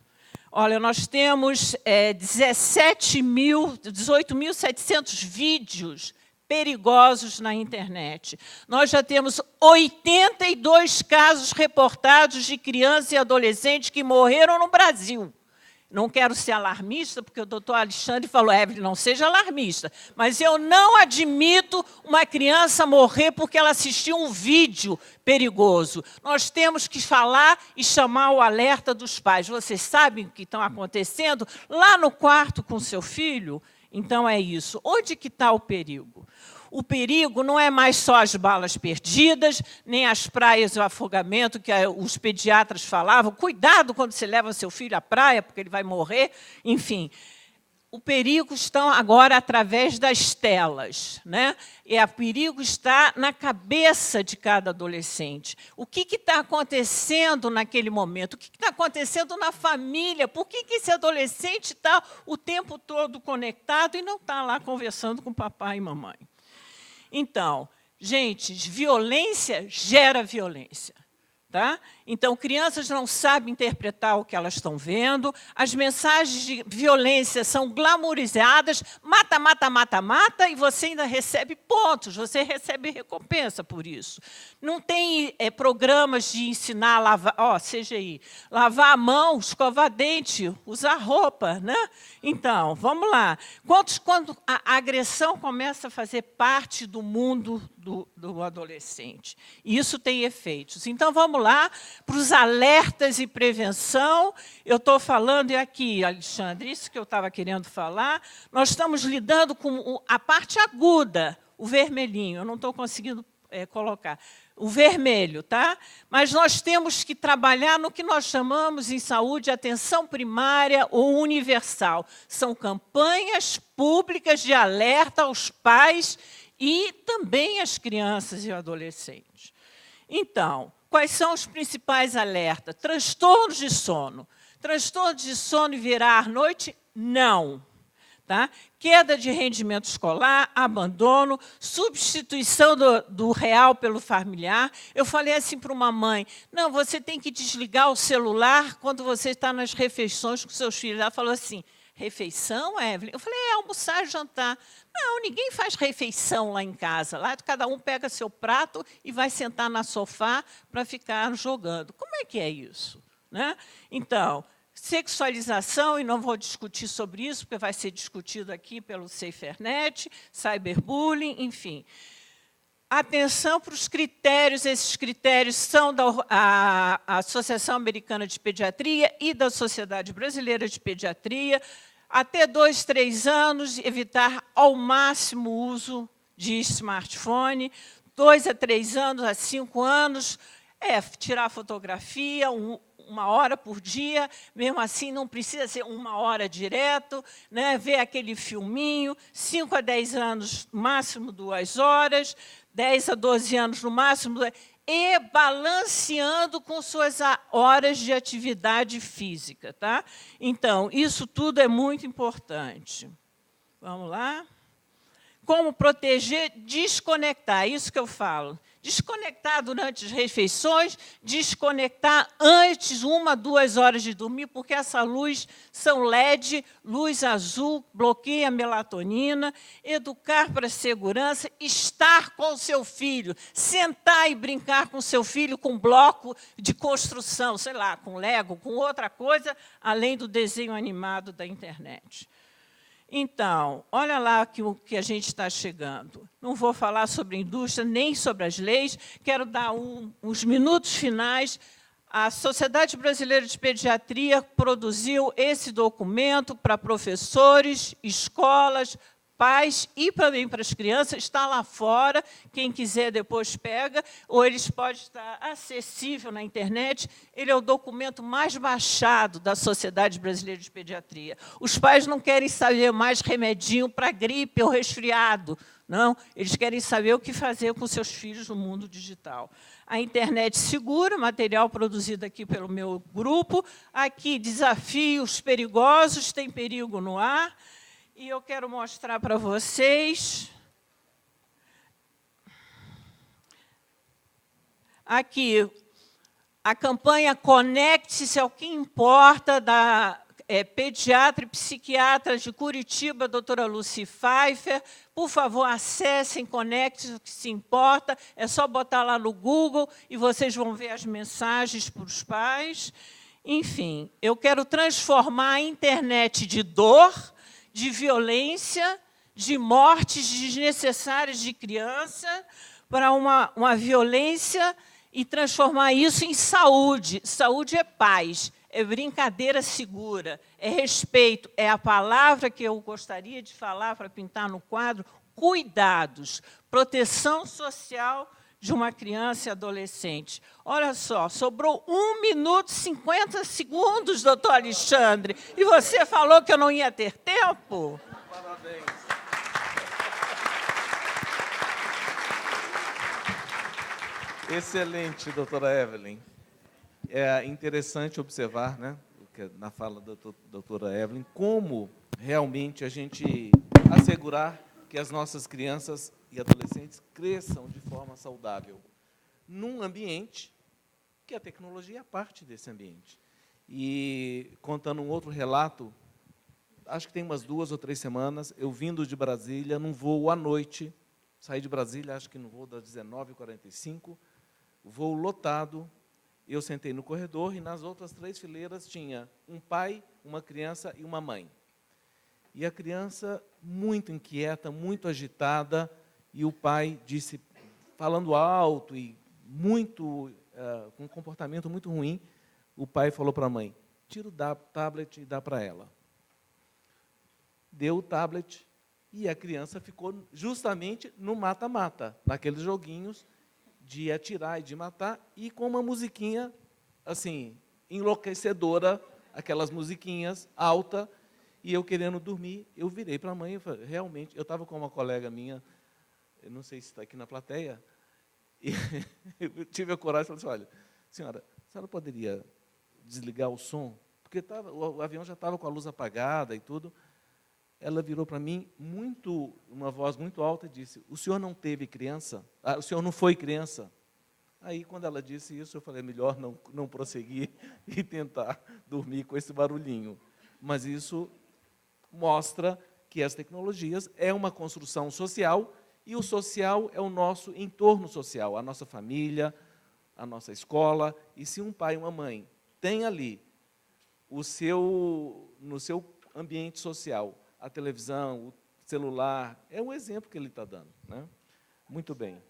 Olha, nós temos 18.700 vídeos perigosos na internet. Nós já temos 82 casos reportados de crianças e adolescentes que morreram no Brasil. Não quero ser alarmista, porque o doutor Alexandre falou, Evelyn, não seja alarmista, mas eu não admito uma criança morrer porque ela assistiu um vídeo perigoso. Nós temos que falar e chamar o alerta dos pais. Vocês sabem o que está acontecendo lá no quarto com seu filho? Então, é isso. Onde que está o perigo? O perigo não é mais só as balas perdidas, nem as praias e o afogamento que os pediatras falavam. Cuidado quando você leva seu filho à praia, porque ele vai morrer. Enfim, o perigo está agora através das telas, né? E o perigo está na cabeça de cada adolescente. O que está acontecendo naquele momento? O que está acontecendo na família? Por que esse adolescente está o tempo todo conectado e não está lá conversando com papai e mamãe? Então, gente, violência gera violência. Tá? Então, crianças não sabem interpretar o que elas estão vendo, as mensagens de violência são glamourizadas, mata, mata, mata, mata, e você ainda recebe pontos, você recebe recompensa por isso. Não tem programas de ensinar a lavar, CGI, lavar a mão, escovar dente, usar roupa. Né? Então, vamos lá. Quando a agressão começa a fazer parte do mundo do adolescente? Isso tem efeitos. Então, vamos lá para os alertas e prevenção. Eu estou falando, e aqui, Alexandre, isso que eu estava querendo falar, nós estamos lidando com a parte aguda, o vermelhinho, eu não estou conseguindo colocar, o vermelho, tá? Mas nós temos que trabalhar no que nós chamamos em saúde atenção primária ou universal. São campanhas públicas de alerta aos pais e também às crianças e adolescentes. Então, quais são os principais alertas? Transtornos de sono. Transtorno de sono e virar à noite? Não. Tá? Queda de rendimento escolar, abandono, substituição do real pelo familiar. Eu falei assim para uma mãe, não, você tem que desligar o celular quando você está nas refeições com seus filhos. Ela falou assim, refeição, Evelyn? Eu falei, almoçar, jantar. Não, ninguém faz refeição lá em casa. Lá cada um pega seu prato e vai sentar no sofá para ficar jogando. Como é que é isso? Né? Então, sexualização, e não vou discutir sobre isso, porque vai ser discutido aqui pelo SaferNet, cyberbullying, enfim. Atenção para os critérios, esses critérios são da Associação Americana de Pediatria e da Sociedade Brasileira de Pediatria. Até 2, 3 anos, evitar ao máximo o uso de smartphone. 2 a 3 anos, a 5 anos, tirar fotografia, 1 hora por dia, mesmo assim não precisa ser 1 hora direto, né? Ver aquele filminho, 5 a 10 anos, no máximo 2 horas, 10 a 12 anos, no máximo, e balanceando com suas horas de atividade física. Tá? Então, isso tudo é muito importante. Vamos lá? Como proteger, desconectar, isso que eu falo. Desconectar durante as refeições, desconectar antes, 1 a 2 horas de dormir, porque essa luz são LED, luz azul, bloqueia a melatonina, educar para a segurança, estar com o seu filho, sentar e brincar com o seu filho com bloco de construção, sei lá, com Lego, com outra coisa, além do desenho animado da internet. Então, olha lá o que a gente está chegando. Não vou falar sobre a indústria, nem sobre as leis, quero dar uns minutos finais. A Sociedade Brasileira de Pediatria produziu esse documento para professores, escolas, pais e também para as crianças. Está lá fora, quem quiser depois pega, ou eles podem estar acessível na internet. Ele é o documento mais baixado da Sociedade Brasileira de Pediatria. Os pais não querem saber mais remedinho para gripe ou resfriado, não. Eles querem saber o que fazer com seus filhos no mundo digital. A internet segura, material produzido aqui pelo meu grupo. Aqui, desafios perigosos, tem perigo no ar. E eu quero mostrar para vocês, aqui, a campanha Conecte-se ao que importa, da pediatra e psiquiatra de Curitiba, doutora Lucy Pfeiffer. Por favor, acessem, conectem-se ao que se importa. É só botar lá no Google e vocês vão ver as mensagens para os pais. Enfim, eu quero transformar a internet de dor, de violência, de mortes desnecessárias de criança, para uma violência e transformar isso em saúde. Saúde é paz, é brincadeira segura, é respeito, é a palavra que eu gostaria de falar para pintar no quadro, cuidados, proteção social de uma criança e adolescente. Olha só, sobrou 1 minuto e 50 segundos, doutor Alexandre, e você falou que eu não ia ter tempo? Parabéns. Excelente, doutora Evelyn. É interessante observar, né, na fala da doutora Evelyn, como realmente a gente assegurar que as nossas crianças e adolescentes cresçam de forma saudável, num ambiente que a tecnologia é parte desse ambiente. E, contando um outro relato, acho que tem umas 2 ou 3 semanas, eu vindo de Brasília, num voo à noite, saí de Brasília, acho que no voo das 19h45, voo lotado, eu sentei no corredor e nas outras 3 fileiras tinha um pai, uma criança e uma mãe. E a criança muito inquieta, muito agitada, e o pai disse, falando alto e muito, com um comportamento muito ruim, o pai falou para a mãe, tira o tablet e dá para ela. Deu o tablet e a criança ficou justamente no mata-mata, naqueles joguinhos de atirar e de matar, e com uma musiquinha, assim, enlouquecedora, aquelas musiquinhas, alta, e eu querendo dormir, eu virei para a mãe e falei, realmente, eu estava com uma colega minha, eu não sei se está aqui na plateia, e eu tive a coragem e falei assim, olha, senhora, a senhora poderia desligar o som? Porque o avião já estava com a luz apagada e tudo. Ela virou para mim, uma voz muito alta, e disse, o senhor não teve criança? O senhor não foi criança? Aí, quando ela disse isso, eu falei, melhor não prosseguir e tentar dormir com esse barulhinho. Mas isso mostra que as tecnologias é uma construção social, e o social é o nosso entorno social, a nossa família, a nossa escola. E se um pai e uma mãe têm ali, no seu ambiente social, a televisão, o celular, é um exemplo que ele está dando, né? Muito bem.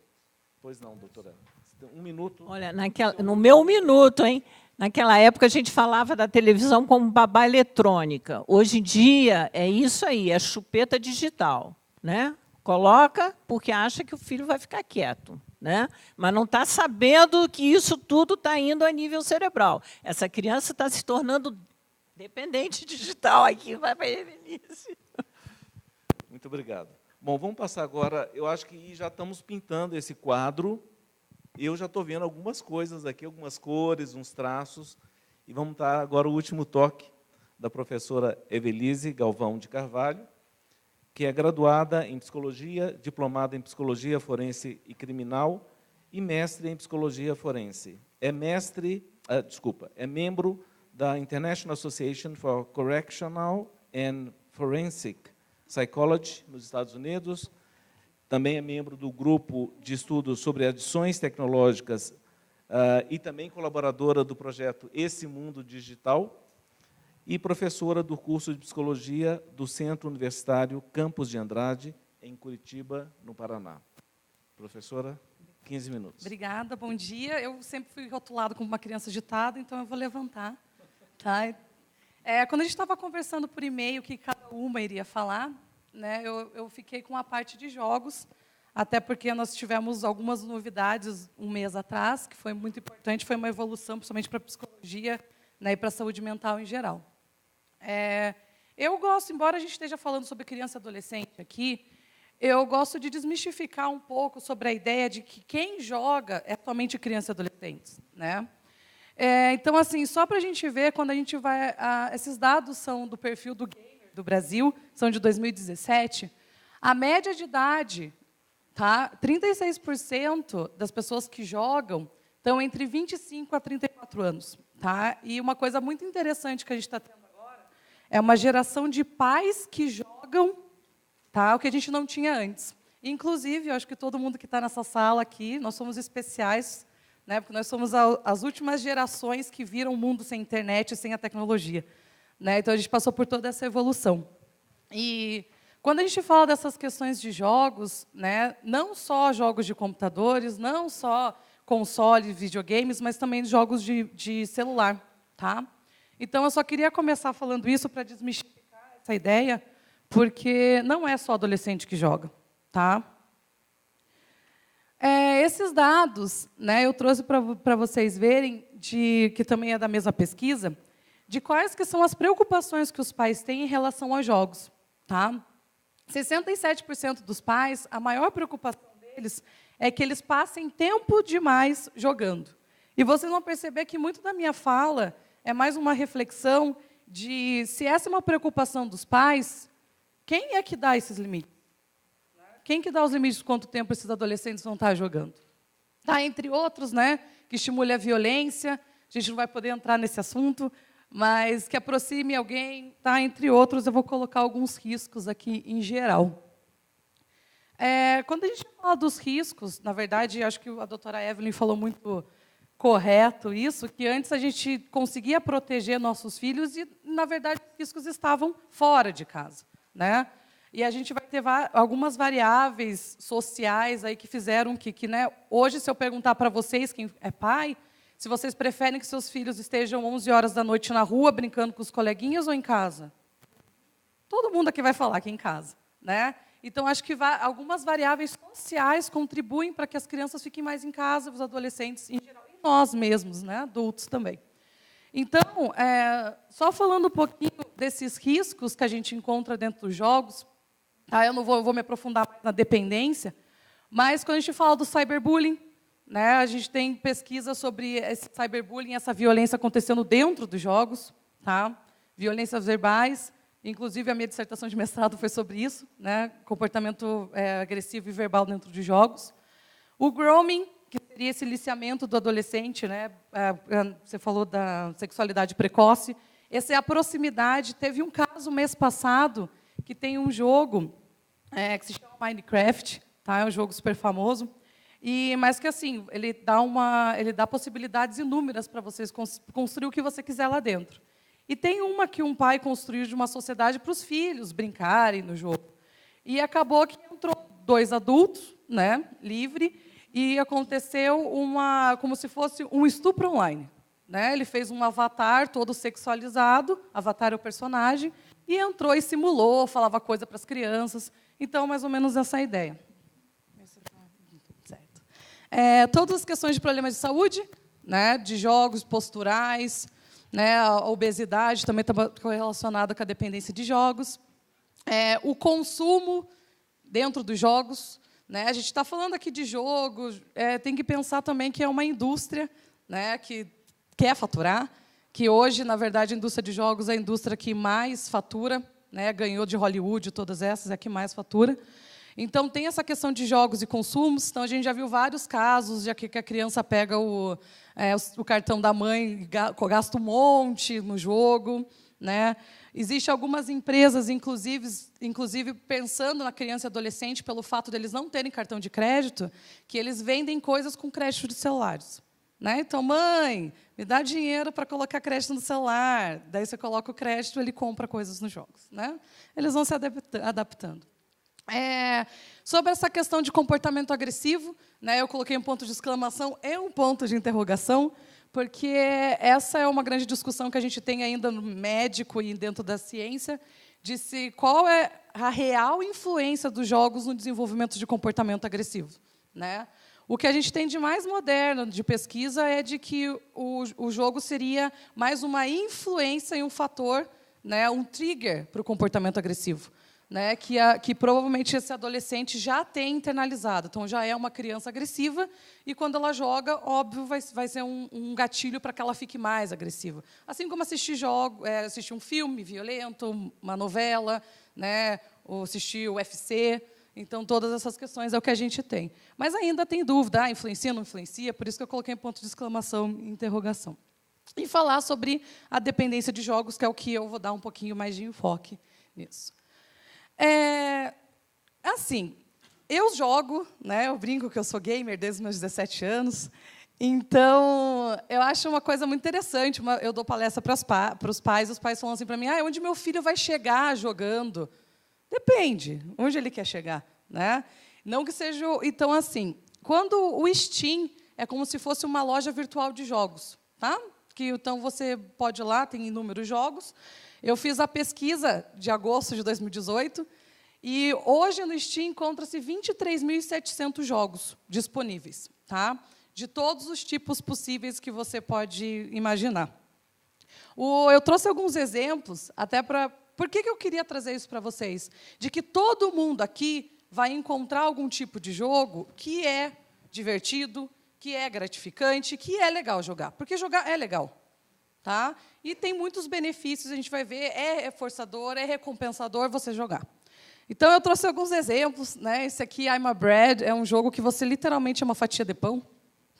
Pois não, doutora. 1 minuto. Olha, no meu minuto, hein? Naquela época, a gente falava da televisão como babá eletrônica. Hoje em dia, é isso aí, é chupeta digital, né? Coloca porque acha que o filho vai ficar quieto, né? Mas não está sabendo que isso tudo está indo a nível cerebral. Essa criança está se tornando dependente digital. Aqui vai para a Evelise. Muito obrigado. Bom, vamos passar agora, eu acho que já estamos pintando esse quadro. Eu já estou vendo algumas coisas aqui, algumas cores, uns traços, e vamos dar agora o último toque da professora Evelise Galvão de Carvalho, que é graduada em Psicologia, diplomada em Psicologia Forense e Criminal e mestre em Psicologia Forense. É membro da International Association for Correctional and Forensic Psychology, nos Estados Unidos. Também é membro do grupo de estudos sobre adições tecnológicas e também colaboradora do projeto Esse Mundo Digital e professora do curso de Psicologia do Centro Universitário Campos de Andrade, em Curitiba, no Paraná. Professora, 15 minutos. Obrigada, bom dia. Eu sempre fui rotulada como uma criança agitada, então eu vou levantar. Tá? Quando a gente estava conversando por e-mail que cada uma iria falar, né, eu fiquei com a parte de jogos, até porque nós tivemos algumas novidades 1 mês atrás, que foi muito importante, foi uma evolução, principalmente para a psicologia, né, e para a saúde mental em geral. Eu gosto, embora a gente esteja falando sobre criança e adolescente aqui, eu gosto de desmistificar um pouco sobre a ideia de que quem joga é somente criança e adolescentes, né? Então, assim, só para a gente ver, quando a gente vai... esses dados são do perfil do Gamer do Brasil, são de 2017. A média de idade, tá? 36% das pessoas que jogam estão entre 25 a 34 anos. Tá? E uma coisa muito interessante que a gente está tendo agora é uma geração de pais que jogam, tá? O que a gente não tinha antes. Inclusive, eu acho que todo mundo que está nessa sala aqui, nós somos especiais, né? Porque nós somos as últimas gerações que viram o mundo sem internet e sem a tecnologia, né? Então, a gente passou por toda essa evolução. E quando a gente fala dessas questões de jogos, né? Não só jogos de computadores, não só consoles, videogames, mas também jogos de celular. Tá? Então, eu só queria começar falando isso para desmistificar essa ideia, porque não é só adolescente que joga. Tá? esses dados, né, eu trouxe para vocês verem, que também é da mesma pesquisa, de quais que são as preocupações que os pais têm em relação aos jogos. Tá? 67% dos pais, a maior preocupação deles é que eles passem tempo demais jogando. E vocês vão perceber que muito da minha fala é mais uma reflexão de se essa é uma preocupação dos pais, quem é que dá esses limites? Quem que dá os limites de quanto tempo esses adolescentes vão estar jogando? Tá, entre outros, né, que estimule a violência, a gente não vai poder entrar nesse assunto, mas que aproxime alguém, tá, entre outros, eu vou colocar alguns riscos aqui em geral. Quando a gente fala dos riscos, na verdade, acho que a doutora Evelyn falou muito correto isso, que antes a gente conseguia proteger nossos filhos e, na verdade, os riscos estavam fora de casa, né? E a gente vai ter algumas variáveis sociais aí que fizeram que né, hoje, se eu perguntar para vocês, quem é pai, se vocês preferem que seus filhos estejam 11 horas da noite na rua brincando com os coleguinhas ou em casa? Todo mundo aqui vai falar que é em casa, né? Então, acho que algumas variáveis sociais contribuem para que as crianças fiquem mais em casa, os adolescentes em geral, e nós mesmos, né, adultos também. Então, só falando um pouquinho desses riscos que a gente encontra dentro dos jogos, tá, eu não vou me aprofundar mais na dependência, mas quando a gente fala do cyberbullying, né, a gente tem pesquisa sobre esse cyberbullying, essa violência acontecendo dentro dos jogos, tá? Violências verbais, inclusive a minha dissertação de mestrado foi sobre isso, né, comportamento agressivo e verbal dentro de jogos. O grooming, que seria esse aliciamento do adolescente, né, você falou da sexualidade precoce, essa é a proximidade. Teve um caso mês passado que tem um jogo que se chama Minecraft, tá, é um jogo super famoso, mas que assim ele dá possibilidades inúmeras para vocês construir o que você quiser lá dentro. E tem uma que um pai construiu de uma sociedade para os filhos brincarem no jogo. E acabou que entrou 2 adultos, né, livre, e aconteceu como se fosse um estupro online. Né? Ele fez um avatar todo sexualizado, avatar é o personagem, e entrou e simulou, falava coisa para as crianças. Então, mais ou menos essa ideia. Certo. Todas as questões de problemas de saúde, né, de jogos posturais, né, a obesidade também está relacionada com a dependência de jogos. O consumo dentro dos jogos. Né, a gente está falando aqui de jogo, tem que pensar também que é uma indústria, né, que quer faturar, que hoje, na verdade, a indústria de jogos é a indústria que mais fatura, né, ganhou de Hollywood, todas essas, é a que mais fatura. Então, tem essa questão de jogos e consumos. Então, a gente já viu vários casos de que a criança pega o cartão da mãe, gasta um monte no jogo. Né? Existem algumas empresas, inclusive pensando na criança e adolescente, pelo fato de eles não terem cartão de crédito, que eles vendem coisas com crédito de celulares. Né? Então, mãe, me dá dinheiro para colocar crédito no celular. Daí você coloca o crédito, ele compra coisas nos jogos. Né? Eles vão se adaptando. Sobre essa questão de comportamento agressivo, né, eu coloquei um ponto de exclamação e um ponto de interrogação, porque essa é uma grande discussão que a gente tem ainda no médico e dentro da ciência, de qual é a real influência dos jogos no desenvolvimento de comportamento agressivo. Né? O que a gente tem de mais moderno de pesquisa é de que o jogo seria mais uma influência e um fator, né, um trigger para o comportamento agressivo. Né, que provavelmente esse adolescente já tem internalizado. Então, já é uma criança agressiva, e, quando ela joga, óbvio, vai ser um gatilho para que ela fique mais agressiva. Assim como assistir um filme violento, uma novela, né, ou assistir o UFC. Então, todas essas questões é o que a gente tem. Mas ainda tem dúvida, influencia, não influencia? Por isso que eu coloquei ponto de exclamação e interrogação. E falar sobre a dependência de jogos, que é o que eu vou dar um pouquinho mais de enfoque nisso. Assim, eu jogo, né, eu brinco que eu sou gamer desde os meus 17 anos, então eu acho uma coisa muito interessante. Eu dou palestra para os pais falam assim para mim: onde meu filho vai chegar jogando? Depende, onde ele quer chegar. Né? Não que seja. Então, assim, quando o Steam é como se fosse uma loja virtual de jogos. Tá? Então, você pode ir lá, tem inúmeros jogos. Eu fiz a pesquisa de agosto de 2018, E hoje no Steam encontra-se 23.700 jogos disponíveis, tá? De todos os tipos possíveis que você pode imaginar. Eu trouxe alguns exemplos, até para... Por que eu queria trazer isso para vocês? De que todo mundo aqui vai encontrar algum tipo de jogo que é divertido, que é gratificante, que é legal jogar. Porque jogar é legal. Tá? E tem muitos benefícios, a gente vai ver, é reforçador, é recompensador você jogar. Então, eu trouxe alguns exemplos. Né? Esse aqui, I'm a Bread, é um jogo que você literalmente é uma fatia de pão.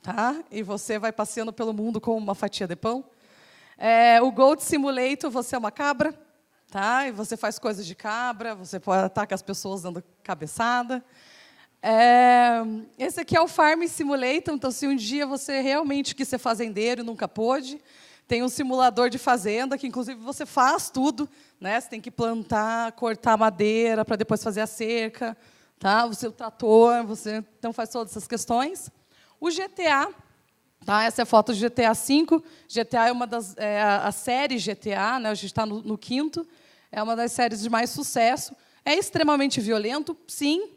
Tá? E você vai passeando pelo mundo com uma fatia de pão. O Goat Simulator, você é uma cabra. Tá? E você faz coisas de cabra, você pode atacar as pessoas dando cabeçada. Esse aqui é o Farm Simulator. Então, se um dia você realmente quis ser fazendeiro e nunca pôde, tem um simulador de fazenda, que, inclusive, você faz tudo. Né? Você tem que plantar, cortar madeira, para depois fazer a cerca. Tá? O seu trator, você então faz todas essas questões. O GTA, tá? Essa é a foto do GTA V. GTA é uma das... a série GTA, né? A gente está no 5º. É uma das séries de mais sucesso. É extremamente violento, sim.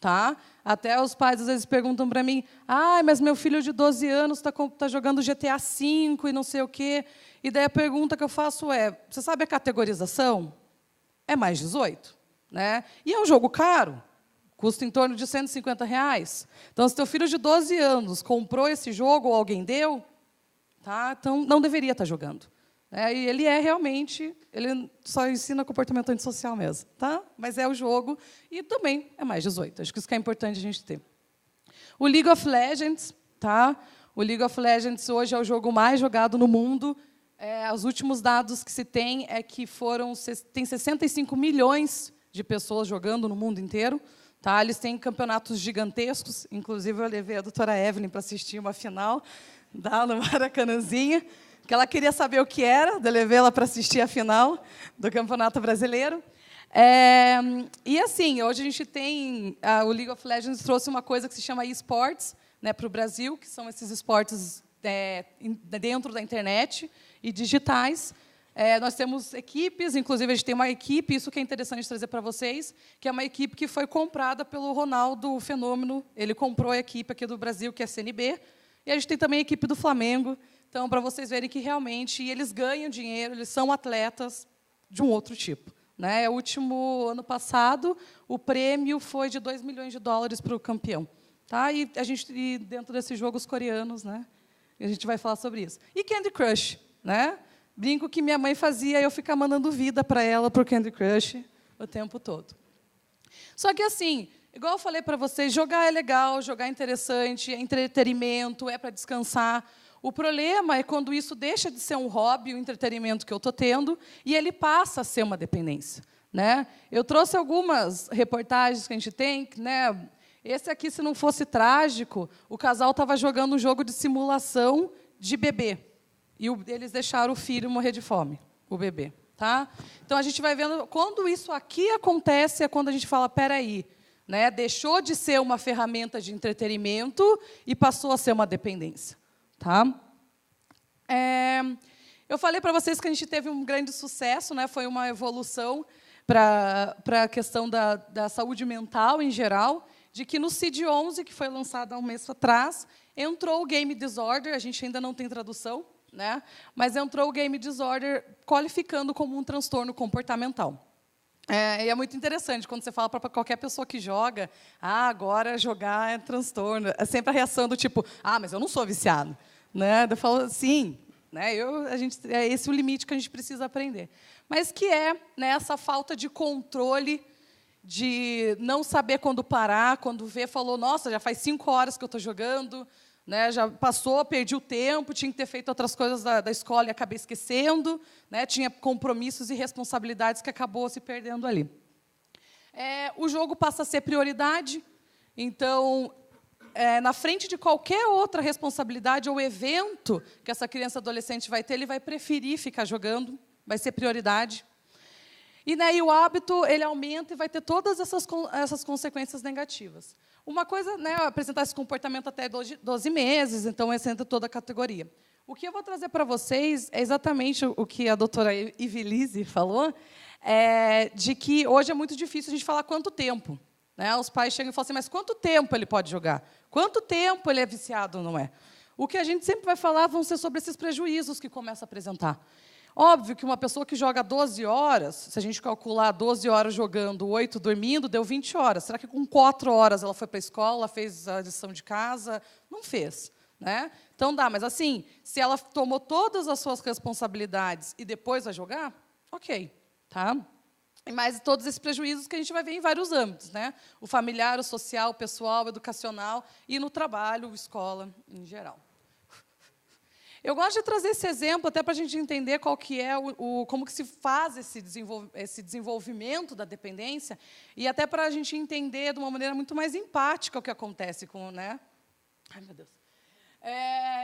Tá? Até os pais, às vezes, perguntam para mim, mas meu filho de 12 anos está jogando GTA V e não sei o quê. E daí a pergunta que eu faço é, você sabe a categorização? É mais 18. Né? E é um jogo caro, custa em torno de R$150. Então, se teu filho de 12 anos comprou esse jogo ou alguém deu, tá? Então não deveria estar jogando. E ele realmente, ele só ensina comportamento antissocial mesmo, tá? Mas é o jogo e também é mais 18. Acho que isso que é importante a gente ter. O League of Legends, tá? O League of Legends hoje é o jogo mais jogado no mundo. Os últimos dados que se tem é que tem 65 milhões de pessoas jogando no mundo inteiro. Tá? Eles têm campeonatos gigantescos. Inclusive, eu levei a doutora Evelyn para assistir uma final no Maracanãzinha, que ela queria saber o que era, eu levei ela para assistir a final do Campeonato Brasileiro. E, assim, hoje a gente tem... o League of Legends trouxe uma coisa que se chama eSports, né, para o Brasil, que são esses esportes dentro da internet e digitais. Nós temos equipes, inclusive a gente tem uma equipe, isso que é interessante trazer para vocês, que é uma equipe que foi comprada pelo Ronaldo Fenômeno. Ele comprou a equipe aqui do Brasil, que é a CNB, e a gente tem também a equipe do Flamengo. Então, para vocês verem que realmente eles ganham dinheiro, eles são atletas de um outro tipo. Né? O último ano passado, o prêmio foi de $2 milhões para o campeão. Tá? E a gente, dentro desses jogos coreanos, né? A gente vai falar sobre isso. E Candy Crush. Né? Brinco que minha mãe fazia eu ficar mandando vida para ela por Candy Crush o tempo todo. Só que, assim, igual eu falei para vocês, jogar é legal, jogar é interessante, é entretenimento, é para descansar. O problema é quando isso deixa de ser um hobby, um entretenimento que eu estou tendo, e ele passa a ser uma dependência. Né? Eu trouxe algumas reportagens que a gente tem. Né? Esse aqui, se não fosse trágico, o casal estava jogando um jogo de simulação de bebê. E eles deixaram o filho morrer de fome, o bebê. Tá? Então, a gente vai vendo... Quando isso aqui acontece, é quando a gente fala, espera aí, né? Deixou de ser uma ferramenta de entretenimento e passou a ser uma dependência. Tá? Eu falei para vocês que a gente teve um grande sucesso, né? Foi uma evolução para a questão da saúde mental em geral, de que no CID-11, que foi lançado há um mês atrás, entrou o Game Disorder, a gente ainda não tem tradução, né? Mas entrou o Game Disorder qualificando como um transtorno comportamental. E é muito interessante quando você fala para qualquer pessoa que joga, agora jogar é transtorno. É sempre a reação do tipo, mas eu não sou viciado. Né? Eu falo, sim, né? É esse o limite que a gente precisa aprender. Mas que né, essa falta de controle, de não saber quando parar, quando vê, falou, nossa, já faz 5 horas que eu estou jogando, né? Já passou, perdi o tempo, tinha que ter feito outras coisas da escola e acabei esquecendo, né? Tinha compromissos e responsabilidades que acabou se perdendo ali. O jogo passa a ser prioridade, então... na frente de qualquer outra responsabilidade ou evento que essa criança ou adolescente vai ter, ele vai preferir ficar jogando, vai ser prioridade. E daí o hábito ele aumenta e vai ter todas essas consequências negativas. Uma coisa, né, apresentar esse comportamento até 12 meses, então essa entra toda a categoria. O que eu vou trazer para vocês é exatamente o que a doutora Ivelise falou, de que hoje é muito difícil a gente falar quanto tempo. Né? Os pais chegam e falam assim, mas quanto tempo ele pode jogar? Quanto tempo ele é viciado ou não é? O que a gente sempre vai falar vão ser sobre esses prejuízos que começa a apresentar. Óbvio que uma pessoa que joga 12 horas, se a gente calcular 12 horas jogando, 8 dormindo, deu 20 horas. Será que com 4 horas ela foi para a escola, fez a lição de casa? Não fez. Né? Então dá, mas assim, se ela tomou todas as suas responsabilidades e depois vai jogar, ok. Tá? Mas todos esses prejuízos que a gente vai ver em vários âmbitos, né? O familiar, o social, o pessoal, o educacional e no trabalho, escola em geral. Eu gosto de trazer esse exemplo até para a gente entender qual que é como que se faz esse desenvolvimento da dependência e até para a gente entender de uma maneira muito mais empática o que acontece com, né? Ai, meu Deus.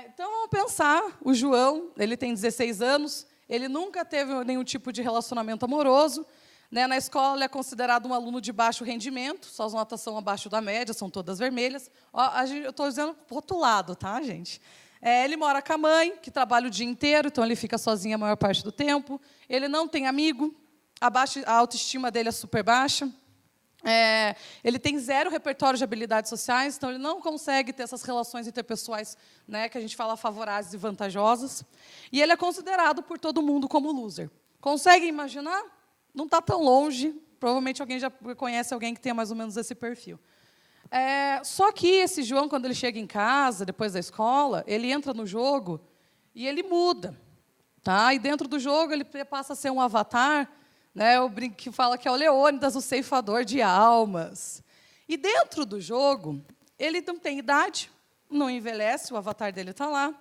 Então, vamos pensar, o João, ele tem 16 anos, ele nunca teve nenhum tipo de relacionamento amoroso. Né? Na escola, ele é considerado um aluno de baixo rendimento, suas notas são abaixo da média, são todas vermelhas. Eu estou dizendo rotulado, tá, gente? Ele mora com a mãe, que trabalha o dia inteiro, então ele fica sozinho a maior parte do tempo. Ele não tem amigo, a autoestima dele é super baixa. Ele tem 0 repertório de habilidades sociais, então ele não consegue ter essas relações interpessoais, né, que a gente fala favoráveis e vantajosas. E ele é considerado por todo mundo como loser. Consegue imaginar? Não está tão longe. Provavelmente alguém já conhece alguém que tenha mais ou menos esse perfil. Só que esse João, quando ele chega em casa, depois da escola, ele entra no jogo e ele muda. Tá? E dentro do jogo ele passa a ser um avatar, né, o brinco que fala que é o Leônidas, o ceifador de almas. E dentro do jogo, ele não tem idade, não envelhece, o avatar dele está lá.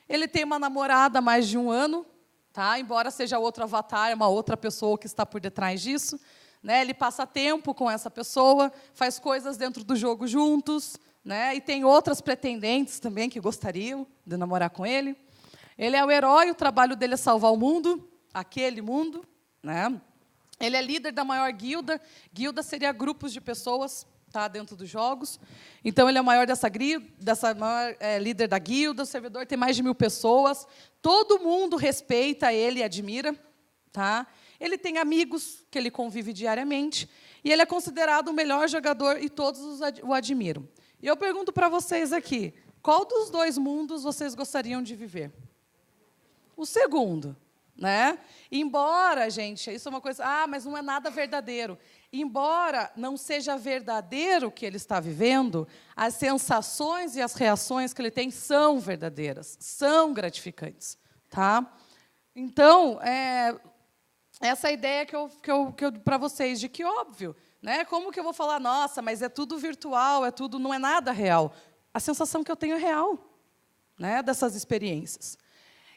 Ele tem uma namorada há mais de 1 ano, tá? Embora seja outro avatar, é uma outra pessoa que está por detrás disso. Né? Ele passa tempo com essa pessoa, faz coisas dentro do jogo juntos, né? E tem outras pretendentes também que gostariam de namorar com ele. Ele é o herói, o trabalho dele é salvar o mundo, aquele mundo. Né? Ele é líder da maior guilda. Guilda seria grupos de pessoas, tá, dentro dos jogos. Então, ele é o maior maior líder da guilda. O servidor tem mais de 1000 pessoas. Todo mundo respeita ele e admira. Tá? Ele tem amigos que ele convive diariamente. E ele é considerado o melhor jogador e todos o admiram. E eu pergunto para vocês aqui, qual dos 2 mundos vocês gostariam de viver? O segundo. Né? Embora, gente, isso é uma coisa... mas não é nada verdadeiro. Embora não seja verdadeiro o que ele está vivendo, as sensações e as reações que ele tem são verdadeiras, são gratificantes. Tá? Então, essa ideia que eu para vocês, de que, óbvio, né? Como que eu vou falar, nossa, mas é tudo virtual, não é nada real. A sensação que eu tenho é real, né? Dessas experiências.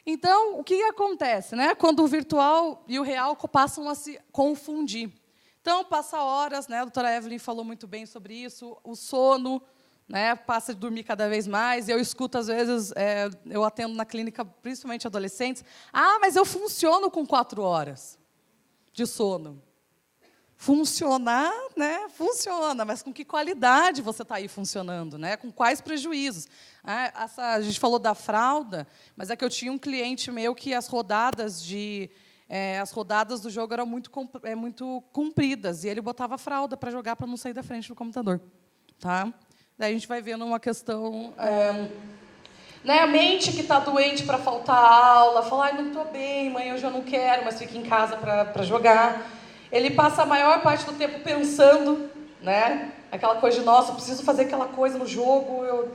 Então, o que acontece, né, quando o virtual e o real passam a se confundir? Então, passa horas, né, a doutora Evelyn falou muito bem sobre isso, o sono, né, passa a dormir cada vez mais. Eu escuto, às vezes, eu atendo na clínica, principalmente adolescentes, mas eu funciono com 4 horas de sono. Funcionar, né, funciona, mas com que qualidade você está aí funcionando? Né? Com quais prejuízos? A gente falou da fralda, mas é que eu tinha um cliente meu que as rodadas do jogo eram muito compridas, e ele botava a fralda para jogar, para não sair da frente do computador. Tá? Daí a gente vai vendo uma questão... né, a mente que está doente para faltar aula, fala, não estou bem, mãe, hoje eu não quero, mas fica em casa para jogar. Ele passa a maior parte do tempo pensando, né? Aquela coisa de, nossa, eu preciso fazer aquela coisa no jogo, eu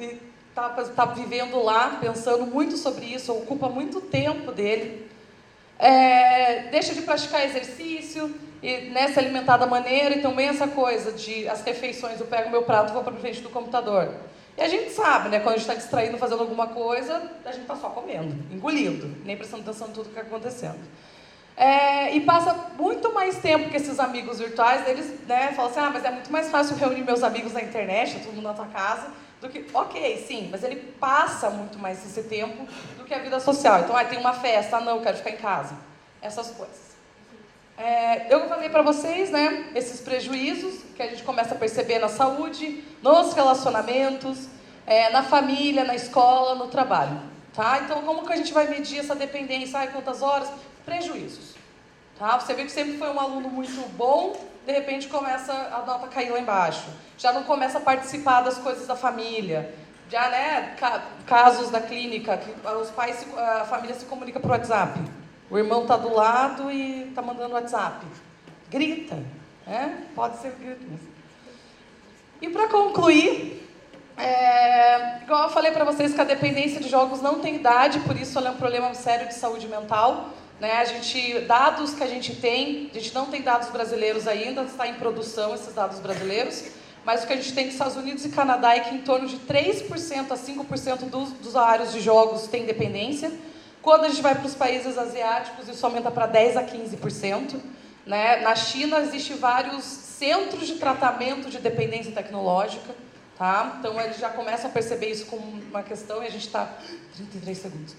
tá vivendo lá, pensando muito sobre isso, ocupa muito tempo dele. Deixa de praticar exercício, e, né, se alimentar da maneira, e também essa coisa de as refeições, eu pego meu prato e vou para frente do computador. E a gente sabe, né, quando a gente está distraído fazendo alguma coisa, a gente está só comendo, engolindo, nem prestando atenção em tudo que está acontecendo. E passa muito mais tempo que esses amigos virtuais, eles, né, falam assim, mas é muito mais fácil reunir meus amigos na internet, todo mundo na tua casa, do que... Ok, sim, mas ele passa muito mais esse tempo do que a vida social. Então, tem uma festa, não, eu quero ficar em casa. Essas coisas. Eu falei para vocês, né, esses prejuízos que a gente começa a perceber na saúde, nos relacionamentos, na família, na escola, no trabalho. Tá? Então, como que a gente vai medir essa dependência? Quantas horas? Prejuízos. Tá? Você vê que sempre foi um aluno muito bom, de repente começa a nota a cair lá embaixo. Já não começa a participar das coisas da família. Já, né, casos da clínica, que os pais, a família se comunica por WhatsApp. O irmão está do lado e está mandando WhatsApp. Grita, né? Pode ser grito. E para concluir, igual eu falei para vocês que a dependência de jogos não tem idade, por isso ela é um problema sério de saúde mental. Né? Dados que a gente não tem dados brasileiros ainda, está em produção esses dados brasileiros, mas o que a gente tem nos Estados Unidos e Canadá é que em torno de 3% a 5% dos usuários de jogos têm dependência. Quando a gente vai para os países asiáticos, isso aumenta para 10% a 15%. Né? Na China, existem vários centros de tratamento de dependência tecnológica. Tá? Então, eles já começam a perceber isso como uma questão e a gente está... 33 segundos.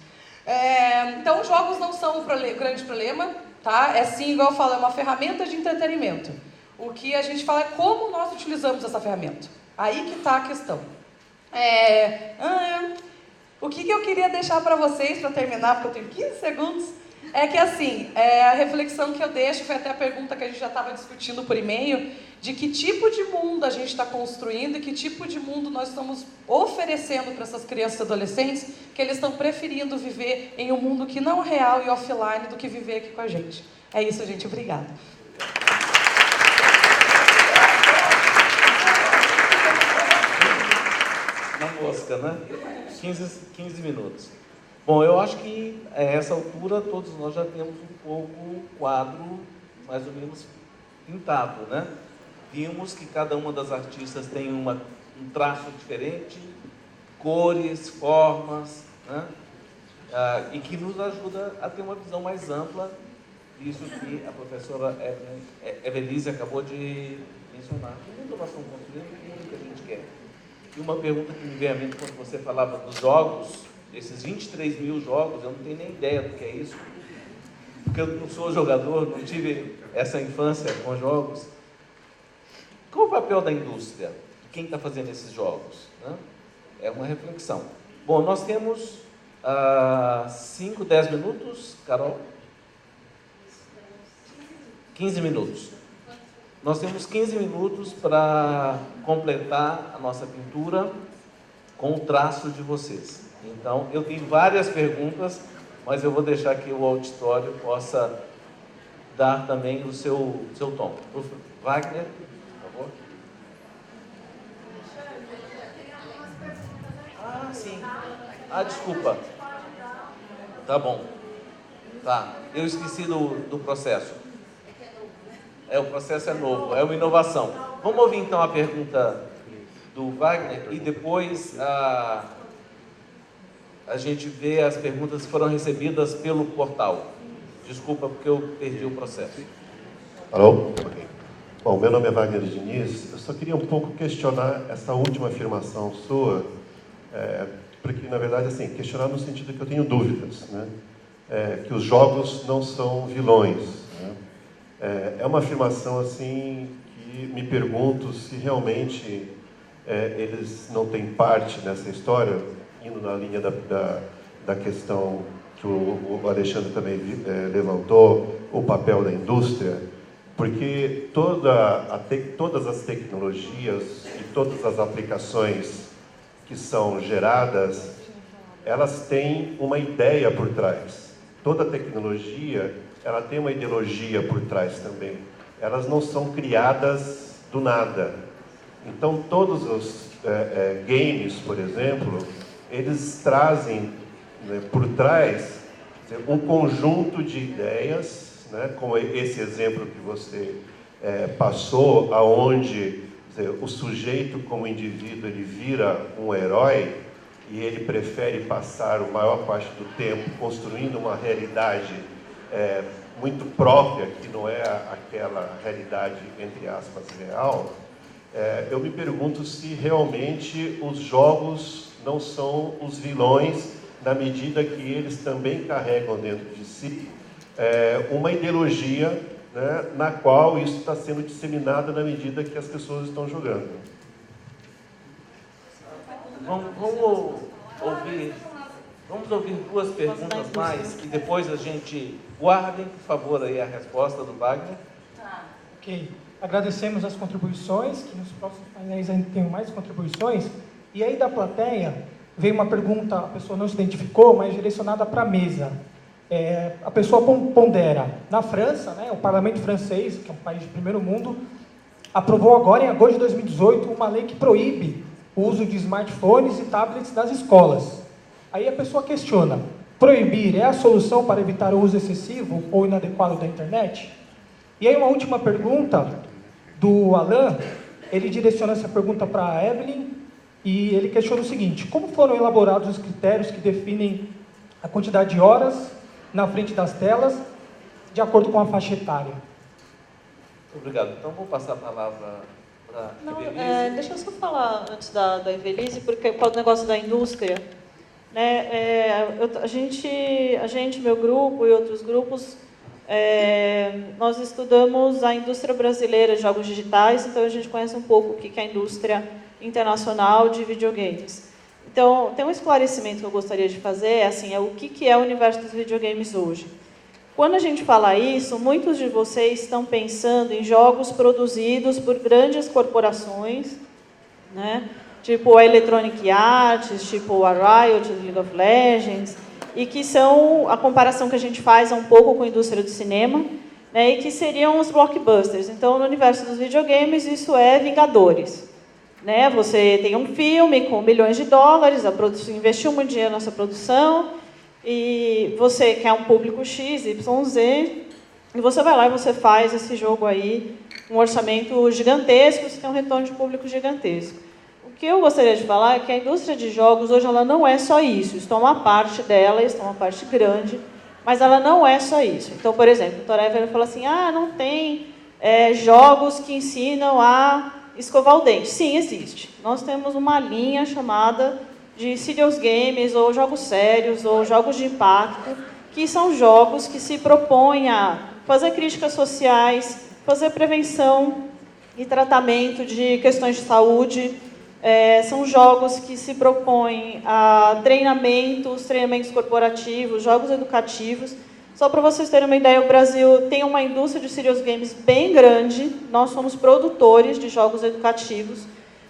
Então, os jogos não são o grande problema. Tá? É sim, igual eu falo, é uma ferramenta de entretenimento. O que a gente fala é como nós utilizamos essa ferramenta. Aí que está a questão. O que eu queria deixar para vocês, para terminar, porque eu tenho 15 segundos, é que, assim, a reflexão que eu deixo, foi até a pergunta que a gente já estava discutindo por e-mail, de que tipo de mundo a gente está construindo e que tipo de mundo nós estamos oferecendo para essas crianças e adolescentes, que eles estão preferindo viver em um mundo que não é real e offline do que viver aqui com a gente. É isso, gente. Obrigada. Na mosca, né? 15 minutos. Bom, eu acho que a essa altura todos nós já temos um pouco o quadro mais ou menos pintado, né? Vimos que cada uma das artistas tem um traço diferente, cores, formas, né? E que nos ajuda a ter uma visão mais ampla disso que a professora Evelise acabou de mencionar. Que mundo nós estamos construindo, que mundo que a gente quer? E uma pergunta que me veio à mente quando você falava dos jogos, esses 23 mil jogos, eu não tenho nem ideia do que é isso, porque eu não sou jogador, não tive essa infância com jogos. Qual o papel da indústria? De quem está fazendo esses jogos? Né? É uma reflexão. Bom, nós temos 5, 10 minutos, Carol? 15 minutos. Nós temos 15 minutos para completar a nossa pintura com o traço de vocês. Então, eu tenho várias perguntas, mas eu vou deixar que o auditório possa dar também o seu tom. Wagner, por favor. Sim. Desculpa. Tá bom. Tá. Eu esqueci do processo. O processo é novo, é uma inovação. Vamos ouvir então a pergunta do Wagner e depois a gente vê as perguntas que foram recebidas pelo portal. Desculpa porque eu perdi o processo. Alô? Okay. Bom, meu nome é Wagner Diniz. Eu só queria um pouco questionar essa última afirmação sua, porque, na verdade, assim, questionar no sentido que eu tenho dúvidas, né? Que os jogos não são vilões, né? É uma afirmação assim que me pergunto se realmente eles não têm parte nessa história, indo na linha da questão que o Alexandre também levantou, o papel da indústria, porque todas as tecnologias e todas as aplicações que são geradas, elas têm uma ideia por trás. Toda tecnologia, ela tem uma ideologia por trás também. Elas não são criadas do nada. Então, todos os games, por exemplo, eles trazem, né, por trás um conjunto de ideias, né, como esse exemplo que você passou, aonde o sujeito, como indivíduo, ele vira um herói e ele prefere passar a maior parte do tempo construindo uma realidade muito própria, que não é aquela realidade, entre aspas, real. Eu me pergunto se realmente os jogos não são os vilões, na medida que eles também carregam dentro de si uma ideologia, né, na qual isso está sendo disseminado na medida que as pessoas estão jogando. Vamos ouvir. Vamos ouvir duas perguntas mais e depois a gente guardem, por favor, aí a resposta do Wagner. Ok. Agradecemos as contribuições, que nos próximos painéis ainda tem mais contribuições. E aí da plateia, veio uma pergunta, a pessoa não se identificou, mas direcionada para a mesa. A pessoa pondera. Na França, né, o parlamento francês, que é um país de primeiro mundo, aprovou agora, em agosto de 2018, uma lei que proíbe o uso de smartphones e tablets nas escolas. Aí a pessoa questiona, proibir é a solução para evitar o uso excessivo ou inadequado da internet? E aí uma última pergunta do Alan, ele direciona essa pergunta para a Evelyn, e ele questiona o seguinte, como foram elaborados os critérios que definem a quantidade de horas na frente das telas, de acordo com a faixa etária? Obrigado. Então, vou passar a palavra para a Evelise. Deixa eu só falar antes da Evelise, porque por causa do negócio da indústria, né, a gente, meu grupo e outros grupos, nós estudamos a indústria brasileira de jogos digitais, então a gente conhece um pouco o que é a indústria internacional de videogames. Então, tem um esclarecimento que eu gostaria de fazer, o que é o universo dos videogames hoje. Quando a gente fala isso, muitos de vocês estão pensando em jogos produzidos por grandes corporações, né? Tipo a Electronic Arts, tipo a Riot, League of Legends, e que são, a comparação que a gente faz um pouco com a indústria do cinema, né? E que seriam os blockbusters. Então, no universo dos videogames, isso é Vingadores. Né? Você tem um filme com milhões de dólares, a produção investiu muito dinheiro nessa produção, e você quer um público X, Y, Z, e você vai lá e você faz esse jogo aí, um orçamento gigantesco, você tem um retorno de público gigantesco. O que eu gostaria de falar é que a indústria de jogos hoje ela não é só isso, isso é uma parte dela, isso é uma parte grande, mas ela não é só isso. Então, por exemplo, o Torever fala assim, não tem jogos que ensinam a escovar o dente. Sim, existe. Nós temos uma linha chamada de serious games, ou jogos sérios, ou jogos de impacto, que são jogos que se propõem a fazer críticas sociais, fazer prevenção e tratamento de questões de saúde. São jogos que se propõem a treinamentos corporativos, jogos educativos. Só para vocês terem uma ideia, o Brasil tem uma indústria de serious games bem grande. Nós somos produtores de jogos educativos.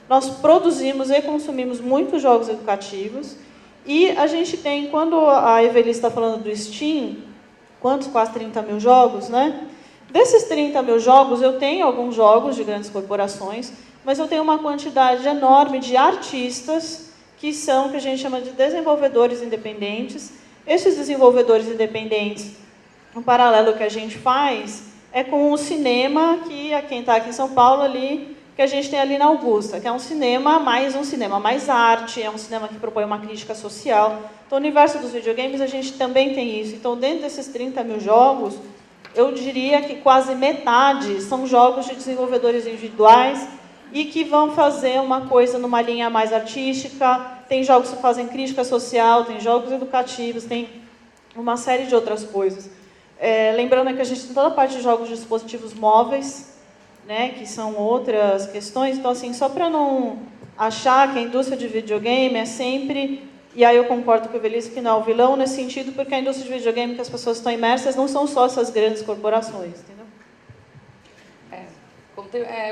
Nós produzimos e consumimos muitos jogos educativos. E a gente tem, quando a Evelise está falando do Steam, quase 30 mil jogos, né? Desses 30 mil jogos, eu tenho alguns jogos de grandes corporações, mas eu tenho uma quantidade enorme de artistas que a gente chama de desenvolvedores independentes. Esses desenvolvedores independentes, um paralelo que a gente faz é com o cinema, que quem está aqui em São Paulo, ali, que a gente tem ali na Augusta, que é um cinema mais arte, é um cinema que propõe uma crítica social. Então, no universo dos videogames, a gente também tem isso. Então, dentro desses 30 mil jogos, eu diria que quase metade são jogos de desenvolvedores individuais e que vão fazer uma coisa numa linha mais artística. Tem jogos que fazem crítica social, tem jogos educativos, tem uma série de outras coisas. Lembrando que a gente tem toda a parte de jogos de dispositivos móveis, né, que são outras questões. Então, só para não achar que a indústria de videogame é sempre... E aí eu concordo com o Evelise que não é o vilão nesse sentido, porque a indústria de videogame que as pessoas estão imersas não são só essas grandes corporações, entendeu?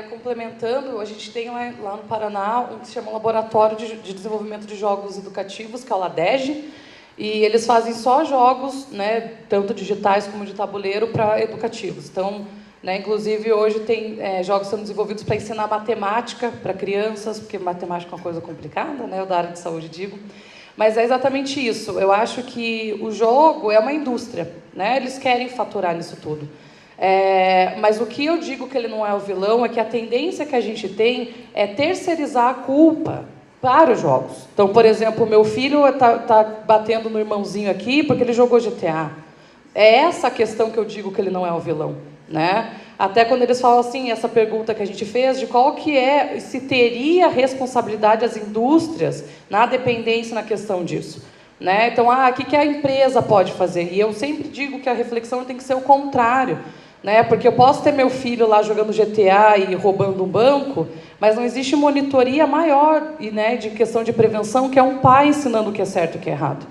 Complementando, a gente tem lá no Paraná um que se chama Laboratório de Desenvolvimento de Jogos Educativos, que é o LADEG, e eles fazem só jogos, né, tanto digitais como de tabuleiro, para educativos. Então, né, inclusive, hoje tem jogos sendo desenvolvidos para ensinar matemática para crianças, porque matemática é uma coisa complicada, né, eu da área de saúde digo. Mas é exatamente isso. Eu acho que o jogo é uma indústria, né? Eles querem faturar nisso tudo. Mas o que eu digo que ele não é o vilão é que a tendência que a gente tem é terceirizar a culpa para os jogos. Então, por exemplo, o meu filho está batendo no irmãozinho aqui porque ele jogou GTA. É essa a questão que eu digo que ele não é o vilão, né? Até quando eles falam assim, essa pergunta que a gente fez, de qual que se teria responsabilidade as indústrias na dependência na questão disso. Né? Então, o que a empresa pode fazer? E eu sempre digo que a reflexão tem que ser o contrário. Né? Porque eu posso ter meu filho lá jogando GTA e roubando um banco, mas não existe monitoria maior, né, de questão de prevenção, que é um pai ensinando o que é certo e o que é errado.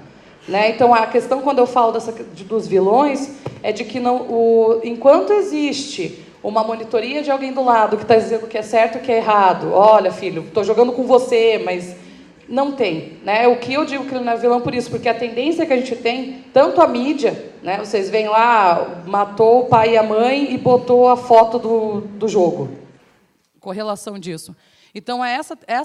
Né? Então, a questão, quando eu falo dos vilões, é de que enquanto existe uma monitoria de alguém do lado que está dizendo o que é certo e o que é errado, olha, filho, estou jogando com você, mas não tem. Né? O que eu digo que ele não é vilão por isso, porque a tendência que a gente tem, tanto a mídia, né, vocês veem lá, matou o pai e a mãe e botou a foto do jogo. Correlação disso. Então, é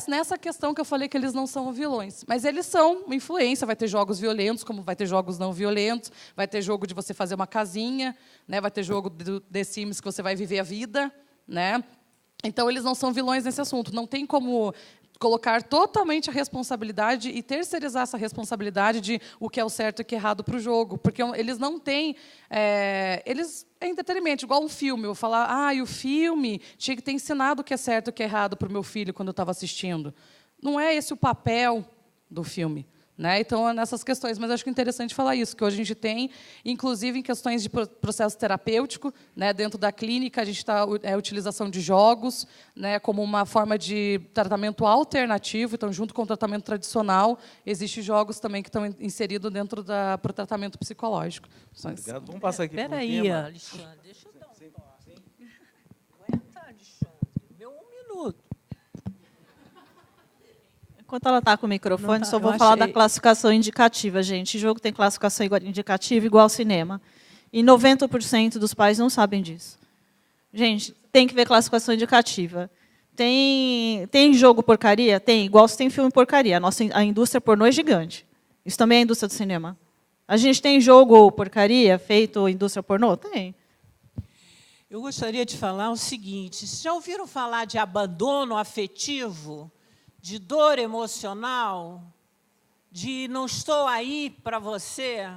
nessa questão que eu falei que eles não são vilões. Mas eles são uma influência. Vai ter jogos violentos, como vai ter jogos não violentos. Vai ter jogo de você fazer uma casinha. Né? Vai ter jogo do The Sims que você vai viver a vida. Né? Então, eles não são vilões nesse assunto. Não tem como colocar totalmente a responsabilidade e terceirizar essa responsabilidade de o que é o certo e o que é errado para o jogo. Porque eles não têm... eles é entretenimento, igual um filme. Eu vou falar, o filme tinha que ter ensinado o que é certo e o que é errado para o meu filho quando eu estava assistindo. Não é esse o papel do filme. Né? Então, é nessas questões. Mas acho que é interessante falar isso, que hoje a gente tem, inclusive em questões de processo terapêutico, né? Dentro da clínica, a gente está a utilização de jogos, né? Como uma forma de tratamento alternativo. Então, junto com o tratamento tradicional, existem jogos também que estão inseridos dentro para o tratamento psicológico. Obrigado. Vamos passar aqui Espera para o aí, tema. Alexandre, deixa eu dar um toque. Aguenta, Alexandre. Meu 1 minuto. Enquanto ela está com o microfone, Não tá, só vou eu falar achei. da classificação indicativa, gente. O jogo tem classificação indicativa igual ao cinema. E 90% dos pais não sabem disso. Gente, tem que ver classificação indicativa. Tem jogo porcaria? Tem, igual se tem filme porcaria. A indústria pornô é gigante. Isso também é a indústria do cinema. A gente tem jogo porcaria feito indústria pornô? Tem. Eu gostaria de falar o seguinte: vocês já ouviram falar de abandono afetivo? De dor emocional, de não estou aí para você?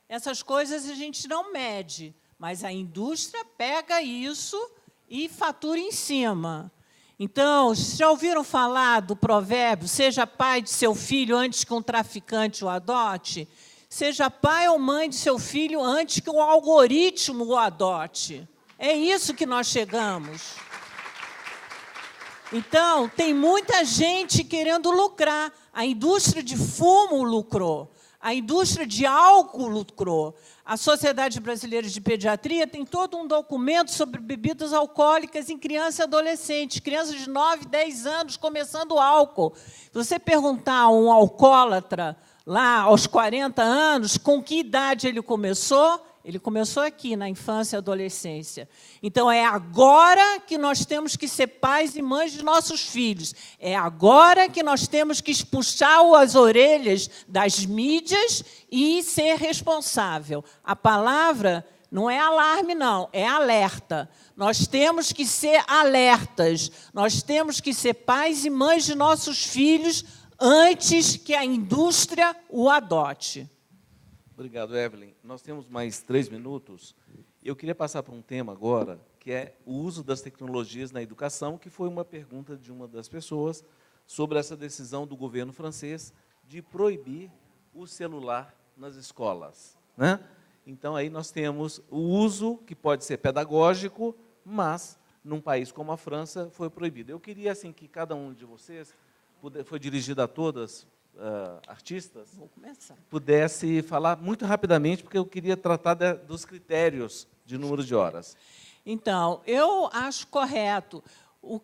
Essas coisas a gente não mede, mas a indústria pega isso e fatura em cima. Então, vocês já ouviram falar do provérbio, seja pai de seu filho antes que um traficante o adote? Seja pai ou mãe de seu filho antes que um algoritmo o adote. É isso que nós chegamos. Então, tem muita gente querendo lucrar. A indústria de fumo lucrou. A indústria de álcool lucrou. A Sociedade Brasileira de Pediatria tem todo um documento sobre bebidas alcoólicas em criança e adolescente. Crianças de 9, 10 anos começando álcool. Se você perguntar a um alcoólatra, lá aos 40 anos, com que idade ele começou aqui, na infância e adolescência. Então, é agora que nós temos que ser pais e mães de nossos filhos. É agora que nós temos que puxar as orelhas das mídias e ser responsável. A palavra não é alarme, não, é alerta. Nós temos que ser alertas. Nós temos que ser pais e mães de nossos filhos antes que a indústria o adote. Obrigado, Evelyn. Nós temos mais 3 minutos. Eu queria passar para um tema agora, que é o uso das tecnologias na educação, que foi uma pergunta de uma das pessoas sobre essa decisão do governo francês de proibir o celular nas escolas. Né? Então, aí nós temos o uso, que pode ser pedagógico, mas, num país como a França, foi proibido. Eu queria assim, que cada um de vocês, foi dirigido a todas, artistas, pudesse falar muito rapidamente, porque eu queria tratar dos critérios de número de horas. Então, eu acho correto. O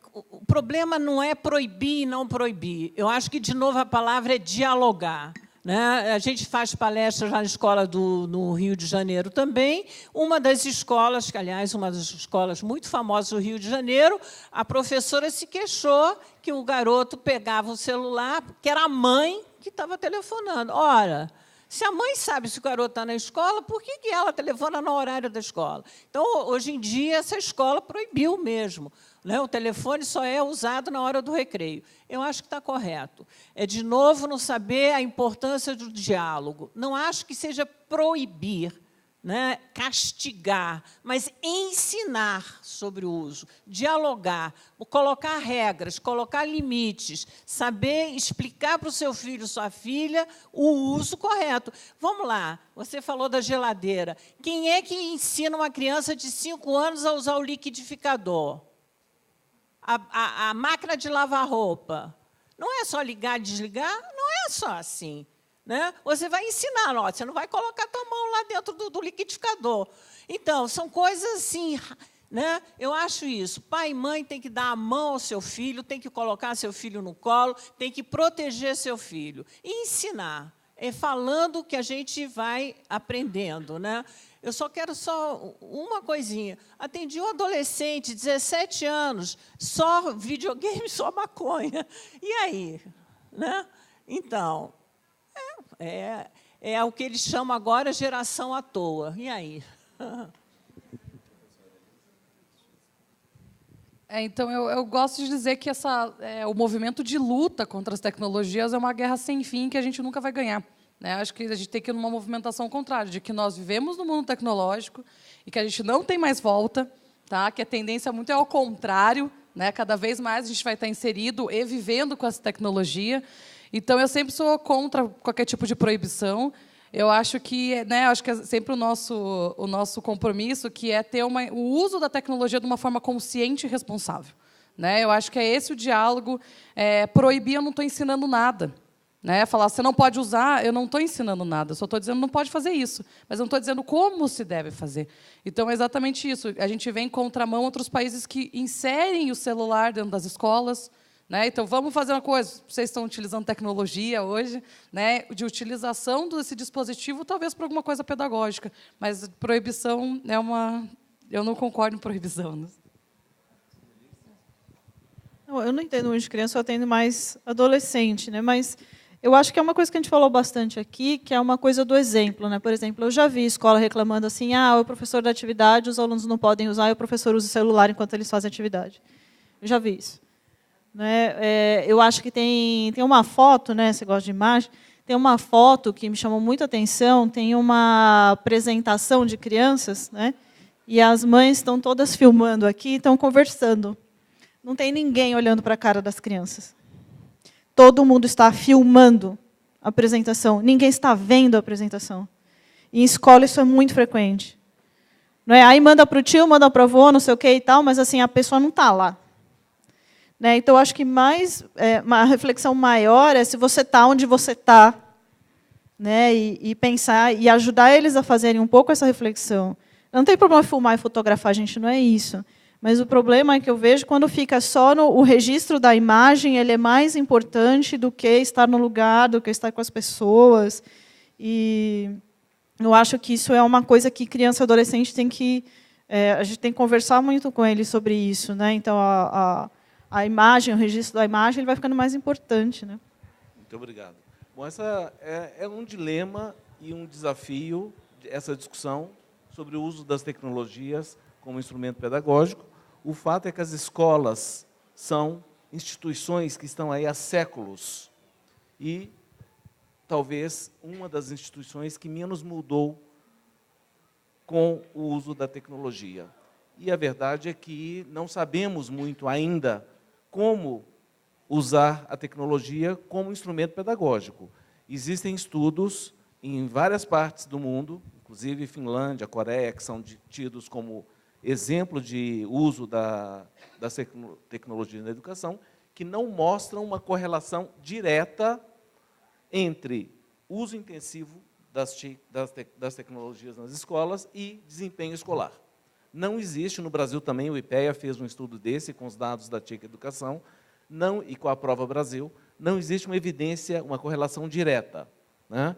problema não é proibir e não proibir. Eu acho que, de novo, a palavra é dialogar. Né? A gente faz palestras na escola no Rio de Janeiro também. Uma das escolas, que, aliás, uma das escolas muito famosas do Rio de Janeiro, a professora se queixou que o garoto pegava o celular, que era a mãe que estava telefonando. Ora, se a mãe sabe se o garoto está na escola, por que ela telefona no horário da escola? Então, hoje em dia, essa escola proibiu mesmo. Né? O telefone só é usado na hora do recreio. Eu acho que está correto. É, de novo, não saber a importância do diálogo. Não acho que seja proibir, né? Castigar, mas ensinar sobre o uso, dialogar, colocar regras, colocar limites, saber explicar para o seu filho, sua filha, o uso correto. Vamos lá, você falou da geladeira. Quem é que ensina uma criança de 5 anos a usar o liquidificador? A máquina de lavar roupa. Não é só ligar e desligar? Não é só assim. né? Você vai ensinar, ó, você não vai colocar a tua mão lá dentro do liquidificador. Então, são coisas assim, né? Eu acho isso. Pai e mãe tem que dar a mão ao seu filho, tem que colocar seu filho no colo, tem que proteger seu filho. E ensinar. É falando que a gente vai aprendendo, né? Eu só quero uma coisinha. Atendi um adolescente, 17 anos, só videogame, só maconha. E aí? Né? Então, é o que eles chamam agora geração à toa. E aí? Então, eu gosto de dizer que o movimento de luta contra as tecnologias é uma guerra sem fim que a gente nunca vai ganhar. Né? Acho que a gente tem que ir numa movimentação contrária, de que nós vivemos no mundo tecnológico e que a gente não tem mais volta, tá? Que a tendência muito é ao contrário, né? Cada vez mais a gente vai estar inserido e vivendo com essa tecnologia. Então, eu sempre sou contra qualquer tipo de proibição. Eu acho que, né, acho que é sempre o nosso compromisso, que é ter o uso da tecnologia de uma forma consciente e responsável. Né? Eu acho que é esse o diálogo. Proibir, eu não estou ensinando nada. Né? Falar, você não pode usar, eu não estou ensinando nada, eu só estou dizendo não pode fazer isso, mas eu não estou dizendo como se deve fazer. Então, é exatamente isso. A gente vem em contramão outros países que inserem o celular dentro das escolas. Né? Então, vamos fazer uma coisa. Vocês estão utilizando tecnologia hoje, né, de utilização desse dispositivo, talvez por alguma coisa pedagógica, mas proibição é uma... Eu não concordo em proibição. Né? Eu não entendo muito de criança, eu atendo mais adolescente, né? Mas eu acho que é uma coisa que a gente falou bastante aqui, que é uma coisa do exemplo. Né? Por exemplo, eu já vi escola reclamando assim, o professor da atividade, os alunos não podem usar, e o professor usa o celular enquanto eles fazem atividade. Eu já vi isso. Né? Eu acho que tem uma foto, né? Você gosta de imagem, tem uma foto que me chamou muita atenção, tem uma apresentação de crianças, né? E as mães estão todas filmando aqui e estão conversando. Não tem ninguém olhando para a cara das crianças. Todo mundo está filmando a apresentação, ninguém está vendo a apresentação. E em escola isso é muito frequente. Não é? Aí manda para o tio, manda para o avô, não sei o que e tal, mas assim, a pessoa não está lá. Né? Então, acho que uma reflexão maior é se você está onde você está, né? E pensar, e ajudar eles a fazerem um pouco essa reflexão. Não tem problema filmar e fotografar, gente, não é isso. Mas o problema é que eu vejo quando fica só o registro da imagem, ele é mais importante do que estar no lugar, do que estar com as pessoas. E eu acho que isso é uma coisa que criança e adolescente tem que... a gente tem que conversar muito com eles sobre isso. Né? Então, a imagem, o registro da imagem, ele vai ficando mais importante. Né? Muito obrigado. Bom, essa é um dilema e um desafio, essa discussão sobre o uso das tecnologias como instrumento pedagógico. O fato é que as escolas são instituições que estão aí há séculos e talvez uma das instituições que menos mudou com o uso da tecnologia. E a verdade é que não sabemos muito ainda como usar a tecnologia como instrumento pedagógico. Existem estudos em várias partes do mundo, inclusive Finlândia, Coreia, que são tidos como exemplo de uso das tecnologias na educação, que não mostram uma correlação direta entre uso intensivo das tecnologias nas escolas e desempenho escolar. Não existe, no Brasil também, o IPEA fez um estudo desse, com os dados da TIC Educação, e com a Prova Brasil, não existe uma evidência, uma correlação direta. Né?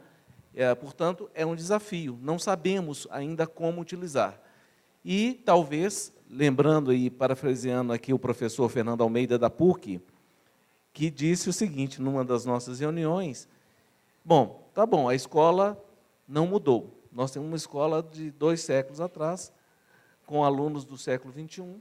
Portanto, é um desafio, não sabemos ainda como utilizar. E, talvez, lembrando e parafraseando aqui o professor Fernando Almeida, da PUC, que disse o seguinte, numa das nossas reuniões, bom, tá bom, a escola não mudou. Nós temos uma escola de 2 séculos atrás, com alunos do século XXI.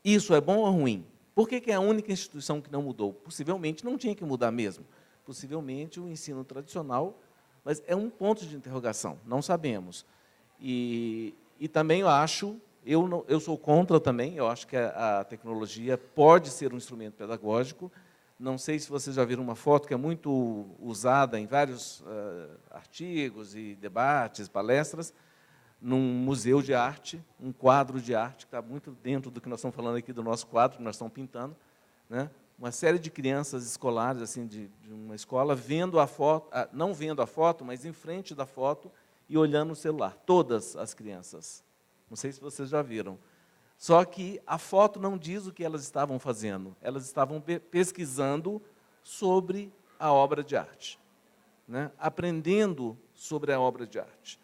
Isso é bom ou ruim? Por que é a única instituição que não mudou? Possivelmente não tinha que mudar mesmo. Possivelmente o ensino tradicional, mas é um ponto de interrogação, não sabemos. E também eu acho, eu sou contra também, eu acho que a tecnologia pode ser um instrumento pedagógico. Não sei se vocês já viram uma foto que é muito usada em vários artigos e debates, palestras, num museu de arte, um quadro de arte, que está muito dentro do que nós estamos falando aqui do nosso quadro, que nós estamos pintando, né? uma série de crianças escolares, assim, de uma escola, vendo a foto, não vendo a foto, mas em frente da foto e olhando o celular. Todas as crianças. Não sei se vocês já viram. Só que a foto não diz o que elas estavam fazendo. Elas estavam pesquisando sobre a obra de arte, né? Aprendendo sobre a obra de arte.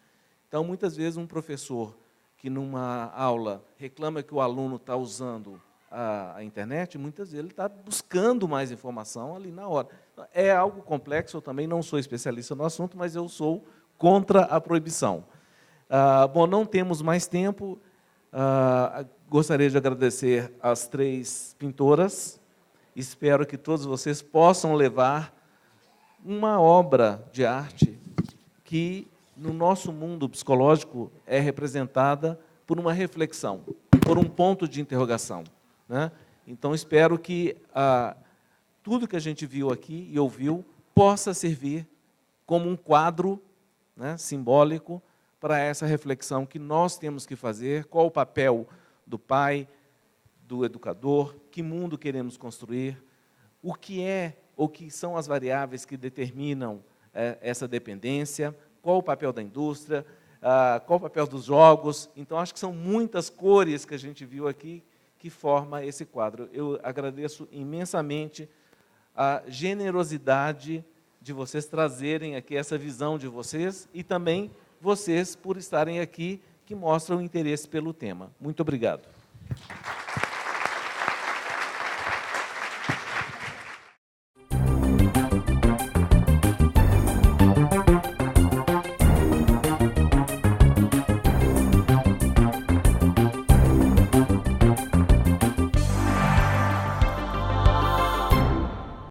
Então, muitas vezes, um professor que, numa aula, reclama que o aluno está usando a internet, muitas vezes ele está buscando mais informação ali na hora. É algo complexo, eu também não sou especialista no assunto, mas eu sou contra a proibição. Bom, não temos mais tempo. Gostaria de agradecer às 3 pintoras. Espero que todos vocês possam levar uma obra de arte que, no nosso mundo psicológico, é representada por uma reflexão, por um ponto de interrogação, né? Então, espero que tudo que a gente viu aqui e ouviu possa servir como um quadro, né, simbólico para essa reflexão que nós temos que fazer, qual o papel do pai, do educador, que mundo queremos construir, o que são as variáveis que determinam essa dependência, qual o papel da indústria, qual o papel dos jogos. Então, acho que são muitas cores que a gente viu aqui que forma esse quadro. Eu agradeço imensamente a generosidade de vocês trazerem aqui essa visão de vocês e também vocês por estarem aqui, que mostram interesse pelo tema. Muito obrigado.